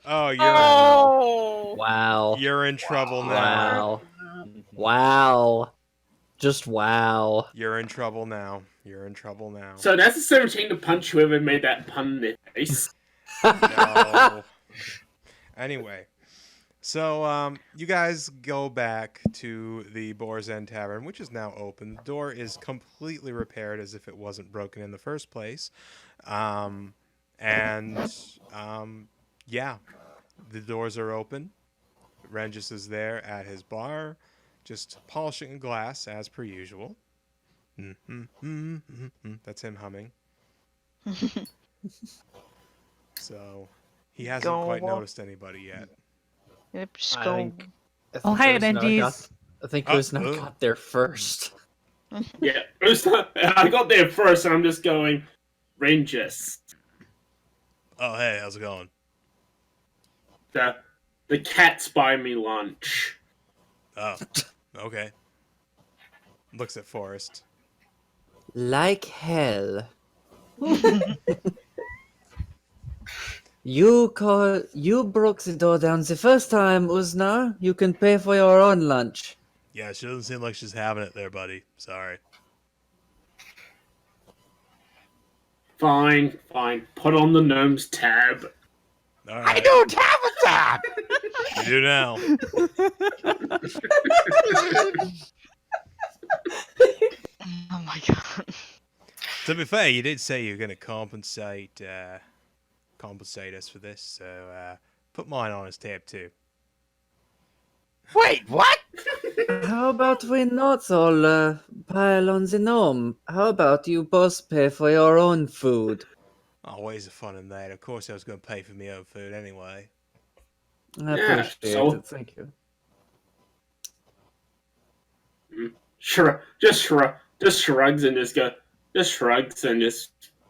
Oh, Oh. Wow. you're in trouble now. Wow. Wow. Just wow. You're in trouble now. You're in trouble now. So that's a 17 to punch whoever made that pun in their face. No. Anyway, so you guys go back to the Boar's End Tavern, which is now open. The door is completely repaired as if it wasn't broken in the first place. Yeah, the doors are open. Renjiss is there at his bar, just polishing a glass as per usual. That's him humming. So he hasn't Go quite on. noticed anybody yet. Yep, just I go. think- Oh, hi, Uznar Renjiss. got- I think Oh, Uznar got there first. Yeah, I got there first, and I'm just going, Renjiss. Oh, hey, how's it going? The cats buy me lunch. Oh, okay. Looks at Forrest. Like hell. You broke the door down the first time, Uzna. You can pay for your own lunch. Yeah, she doesn't seem like she's having it there, buddy. Sorry. Fine. Put on the gnome's tab. All right. I don't have a tab. You do now. Oh my god. To be fair, you did say you're going to compensate us for this, so put mine on his tab too. Wait, what? How about we not all pile on the gnome? How about you both pay for your own food? Oh, where's the fun in that? Of course I was going to pay for my own food anyway. I Yeah, appreciate so- it. Thank you. Sure, just shrugs and just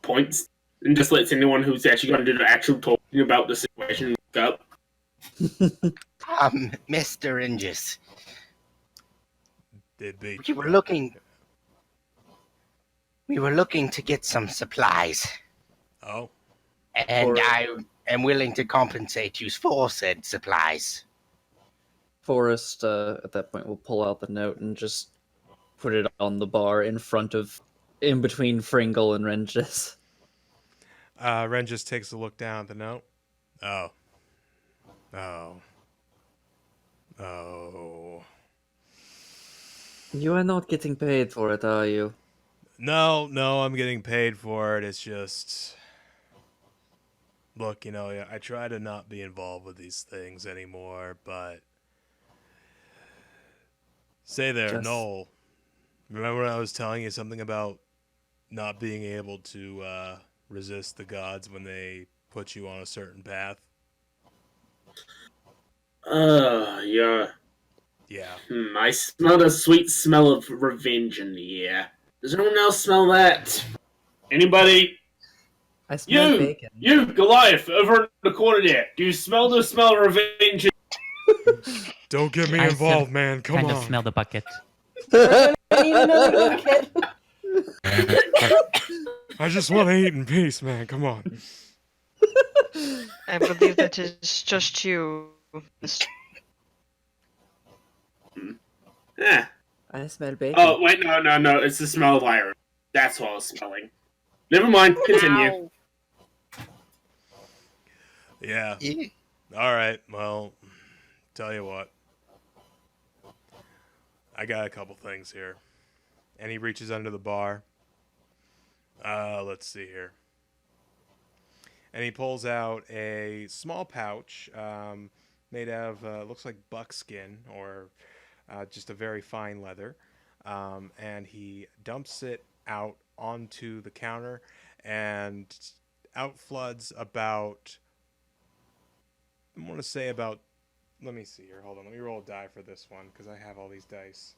points and just lets anyone who's actually going to do the actual talking about the situation look up. Mr. Renjiss, Did be. we were looking to get some supplies, Oh, and I am willing to compensate you for said supplies. Forrest, at that point, will pull out the note and just put it on the bar in between Fringle and Renjiss. Ren just takes a look down at the note. Oh. You are not getting paid for it, are you? No, I'm getting paid for it. It's just... Look, I try to not be involved with these things anymore, but... Say there, Just- Noel. Remember when I was telling you something about not being able to resist the gods when they put you on a certain path? Yeah. Yeah. I smell the sweet smell of revenge in the air. Does anyone else smell that? Anybody? I smell You! bacon. You, Goliath, over in the corner there. Do you smell the smell of revenge? Don't get me I involved, man. Come kind on. of smell the bucket. I need another bucket. I just want to eat in peace, man. Come on. I believe that is just you, Mr. Eh. I smell bacon. Oh, wait, no. It's the smell of iron. That's what I was smelling. Never mind. Continue. Ow. Yeah. Yeah. All right. Well, tell you what. I got a couple things here. And he reaches under the bar. Let's see here. And he pulls out a small pouch made out of, looks like buckskin or just a very fine leather. And he dumps it out onto the counter and outfloods about, I want to say about, let me see here. Hold on. Let me roll a die for this one because I have all these dice.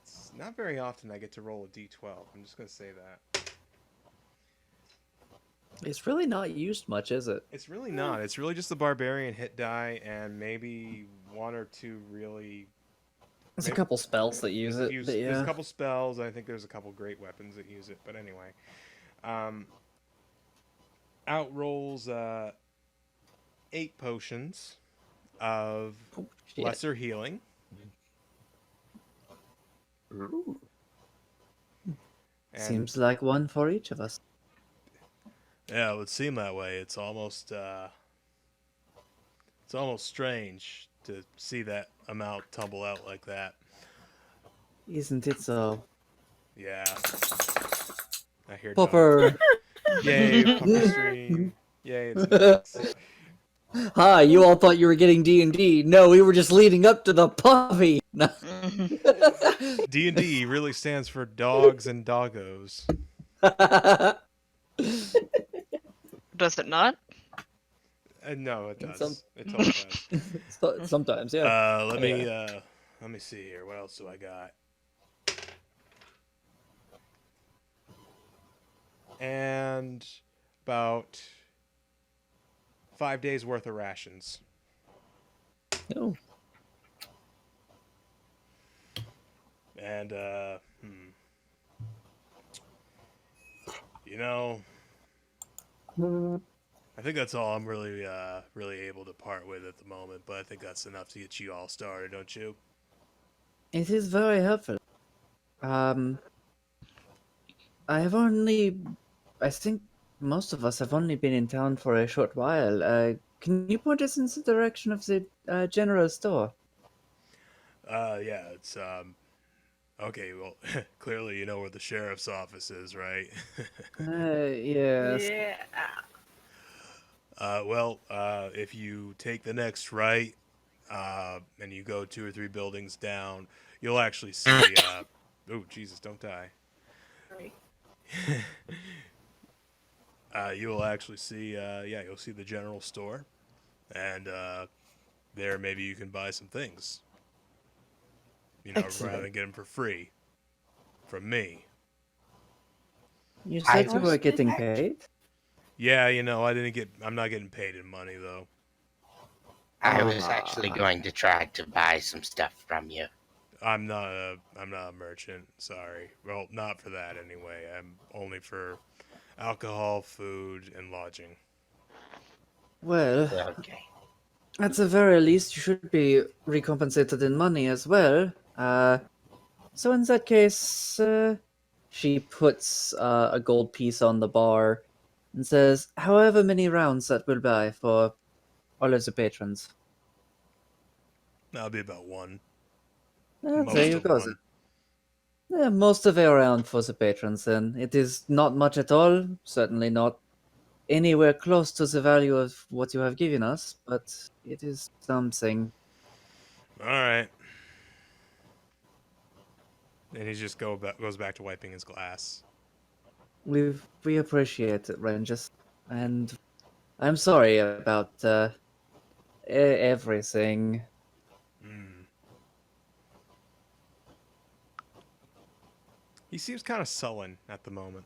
It's not very often I get to roll a d12. I'm just going to say that. It's really not used much, is it? It's really not. It's really just the barbarian hit die and maybe one or two really... There's a couple spells that use it. but There's yeah. a couple spells. I think there's a couple great weapons that use it. But anyway. Out rolls 8 potions of Shit. lesser healing. Ooh. And, Seems like one for each of us. yeah, it would seem that way. It's almost strange to see that amount tumble out like that. Isn't it so? Yeah. I hear Popper! Yay, Popper stream. Yay, it's nuts. Hi, you all thought you were getting D&D. No, we were just leading up to the puppy. D&D really stands for dogs and doggos. Does it not? No, it And does. It totally does. Sometimes, yeah. Let me see here. What else do I got? And about 5 days worth of rations. Oh. And you know, I think that's all I'm really able to part with at the moment. But I think that's enough to get you all started, don't you? It is very helpful. I think most of us have only been in town for a short while. Can you point us in the direction of the general store? Yeah, it's okay, well, clearly you know where the sheriff's office is, right? Yes. Yeah. If you take the next right, and you go 2 or 3 buildings down, you'll actually see, oh, Jesus, don't die. Sorry. You will actually see, yeah, you'll see the general store, and, there maybe you can buy some things. You know, Excellent. rather than get them for free from me. You I said you was were getting paid? Yeah, you know, I'm not getting paid in money, though. I was actually going to try to buy some stuff from you. I'm not a merchant, sorry. Well, not for that anyway. I'm only for alcohol, food, and lodging. Well, Okay. at the very least, you should be recompensated in money as well. So in that case, she puts a gold piece on the bar and says, however many rounds that will buy for all of the patrons. That'll be about one. There Most you of go. one. Yeah, most of a round for the patrons then. It is not much at all, certainly not anywhere close to the value of what you have given us, but it is something. Alright. And he just goes back to wiping his glass. We appreciate it, Renjiss. And I'm sorry about everything. Mm. He seems kind of sullen at the moment.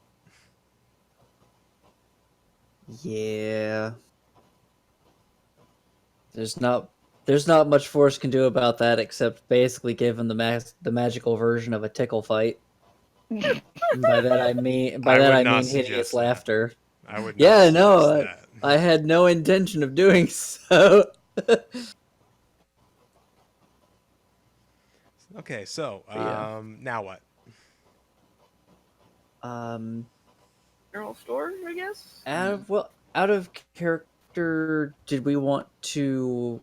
Yeah. There's not much Force can do about that except basically give him the magical version of a tickle fight. And by that I mean hideous suggest that. laughter. I would not Yeah, suggest no, that. I had no intention of doing so. Okay, so Yeah. now what? General store, I guess. Out of character, did we want to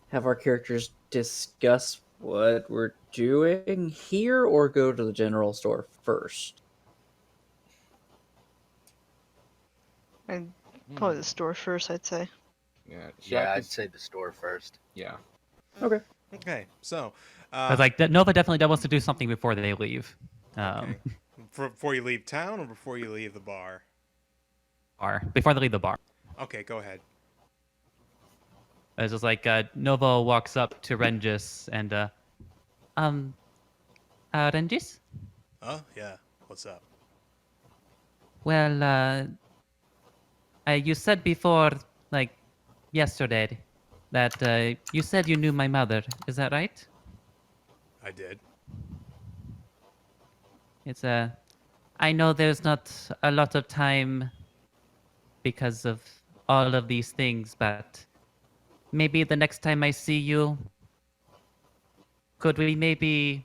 have our characters discuss what we're doing here, or go to the general store first? And probably the store first, I'd say. Yeah. Yeah, I'd say the store first. Yeah. Okay, so I was like, Nova definitely wants to do something before they leave. okay. Before you leave town or before you leave the bar? Before they leave the bar. Okay, go ahead. It's just like Nova walks up to Renjiss and Renjiss? Oh, yeah. What's up? Well, you said before, like yesterday, that you said you knew my mother. Is that right? I did. It's I know there's not a lot of time because of all of these things, but maybe the next time I see you, could we maybe,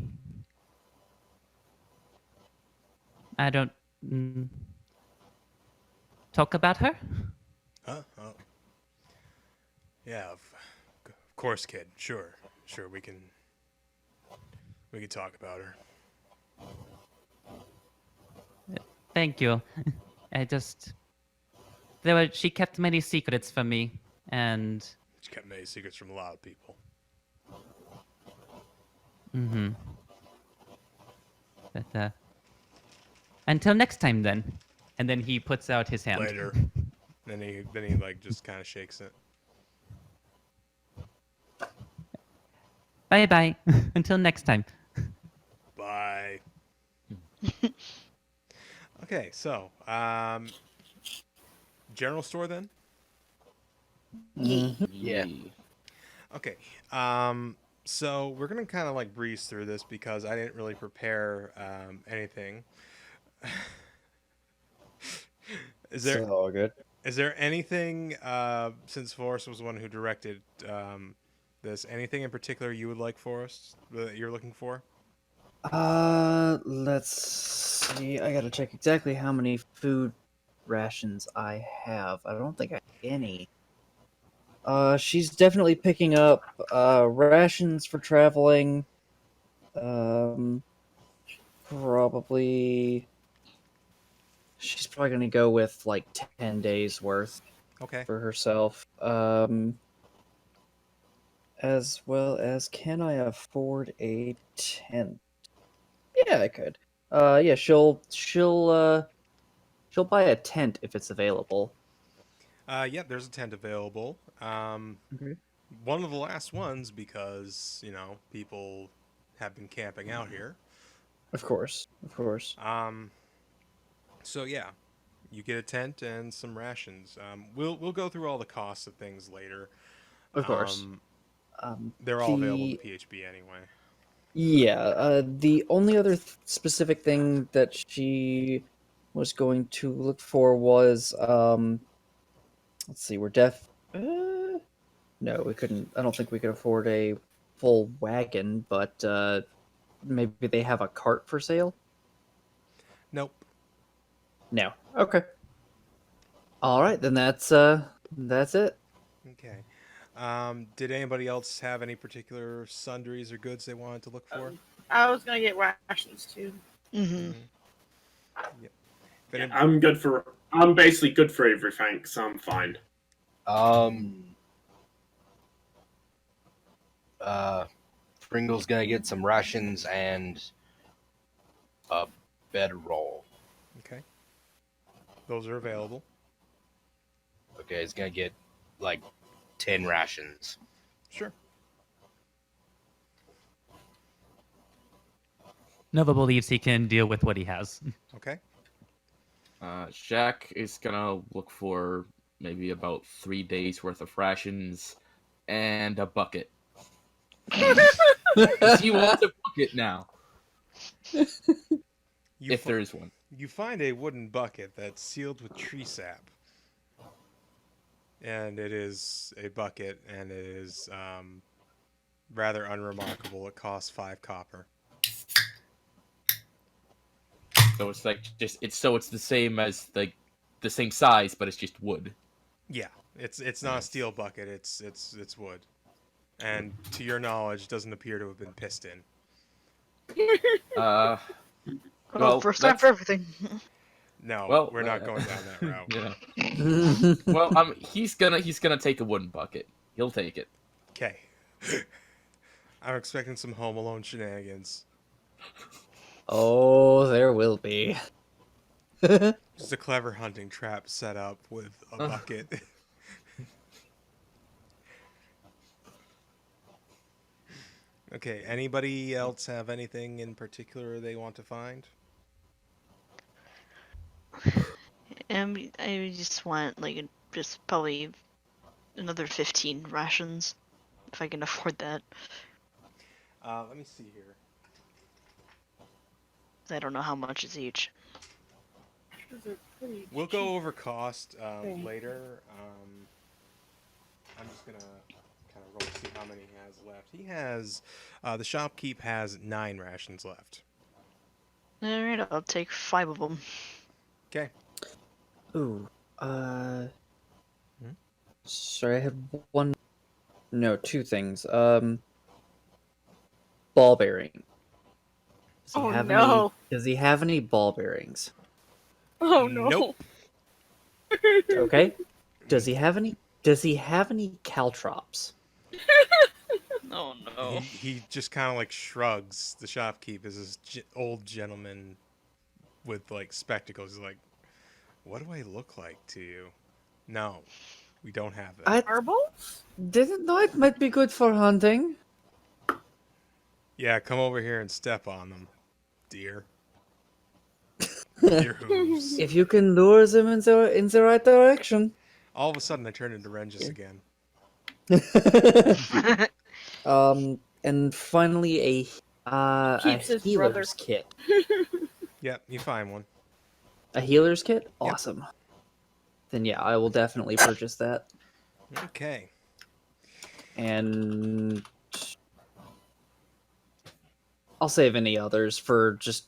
I don't, talk about her? Huh? Oh. Yeah, of course, kid. Sure. We can talk about her. Thank you. She kept many secrets from me, and She kept many secrets from a lot of people. But until next time, then. And then he puts out his hand. Later. then he like just kind of shakes it. Bye bye. Until next time. Bye. Okay, so general store then. Mhm. Yeah. Okay. So we're gonna kind of like breeze through this because I didn't really prepare anything. Is there So all good. is there anything since Forrest was the one who directed this, anything in particular you would like Forrest that you're looking for? Let's see. I gotta check exactly how many food rations I have. I don't think I have any. She's definitely picking up rations for traveling. Um, probably she's probably gonna go with like 10 days worth Okay. for herself. As well as can I afford a tent? Yeah, I could. Yeah, she'll buy a tent if it's available. Yeah, there's a tent available. Okay. One of the last ones because people have been camping out here. Of course, of course. So yeah, you get a tent and some rations. We'll go through all the costs of things later. Of course. They're all available to The PHB anyway. Yeah, the only other specific thing that she was going to look for was let's see, we're deaf. No, we couldn't. I don't think we could afford a full wagon, but maybe they have a cart for sale. Nope. No. Okay. All right, then that's it. Okay. Did anybody else have any particular sundries or goods they wanted to look for? I was gonna get rations too. Mm-hmm. Yep. Yeah, I'm basically good for everything, so I'm fine. Pringle's gonna get some rations and a bedroll. Okay. Those are available. Okay, he's gonna get like 10 rations. Sure. Nova believes he can deal with what he has. Okay. Jack is gonna look for maybe about 3 days worth of rations and a bucket. 'Cause he wants a bucket now, if there is one. You find a wooden bucket that's sealed with tree sap. And it is a bucket, and it is rather unremarkable. It costs 5 copper. So it's like it's the same as the same size, but it's just wood. Yeah, it's not a steel bucket. It's wood, and to your knowledge, doesn't appear to have been pissed in. Uh, Well, first time for everything. No, Well, we're not going down that route. yeah. Well, he's gonna take a wooden bucket. He'll take it. Okay. I'm expecting some Home Alone shenanigans. Oh, there will be. Just a clever hunting trap set up with a bucket. Okay, anybody else have anything in particular they want to find? I just want just probably another 15 rations if I can afford that. Let me see here. I don't know how much is each. We'll go over cost later. I'm just gonna kind of roll to see how many he has left. He has the shopkeep has 9 rations left. All right, I'll take 5 of them. Okay. Ooh. Sorry, I had one. No, two things. Ball bearing. Oh no! Does he have any ball bearings? Oh no! Nope. Okay. Does he have any? Does he have any caltrops? Oh no! He just kind of like shrugs. The shopkeep is this old gentleman with like spectacles. He's like, "What do I look like to you?" No, we don't have that. Marbles? Didn't know it might be good for hunting. Yeah, come over here and step on them, dear. Dear hooves. If you can lure them in the right direction. All of a sudden, I turn into Renjiss again. And finally a Keeps his healer's kit. Yep, you find one. A healer's kit? Awesome. Then yeah, I will definitely purchase that. Okay. And I'll save any others for just...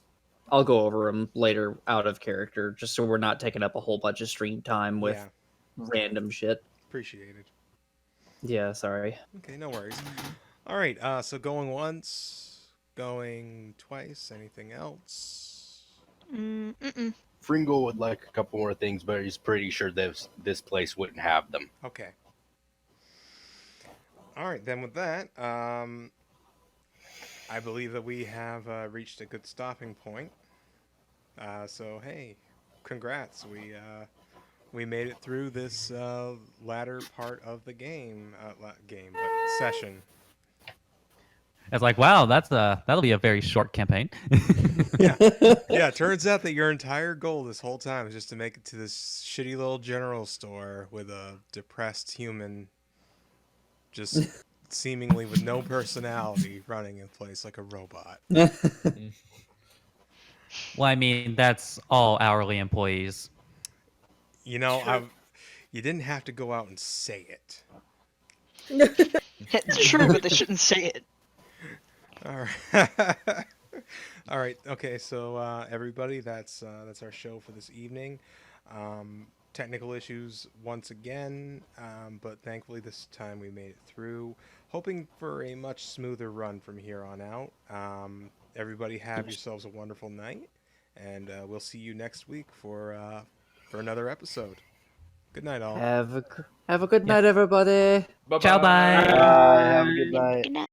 I'll go over them later out of character, just so we're not taking up a whole bunch of stream time with random shit. Appreciated. Yeah, sorry. Okay, no worries. All right, so going once, going twice, anything else? Mm-mm. Fringo would like a couple more things, but he's pretty sure this place wouldn't have them. Okay. All right, then with that, I believe that we have reached a good stopping point. So hey, congrats! We made it through this latter part of the game, but session. It's like, wow, that'll be a very short campaign. Yeah. Yeah, turns out that your entire goal this whole time is just to make it to this shitty little general store with a depressed human just seemingly with no personality running in place like a robot. Well, I mean, that's all hourly employees. You know, you didn't have to go out and say it. It's true, but they shouldn't say it. All right. All right. Okay. So everybody, that's our show for this evening. Technical issues once again, but thankfully this time we made it through. Hoping for a much smoother run from here on out. Everybody, have yourselves a wonderful night, and we'll see you next week for another episode. Good night, all. Have a good night, everybody. Bye-bye. Ciao, bye. Have a good night. Good night.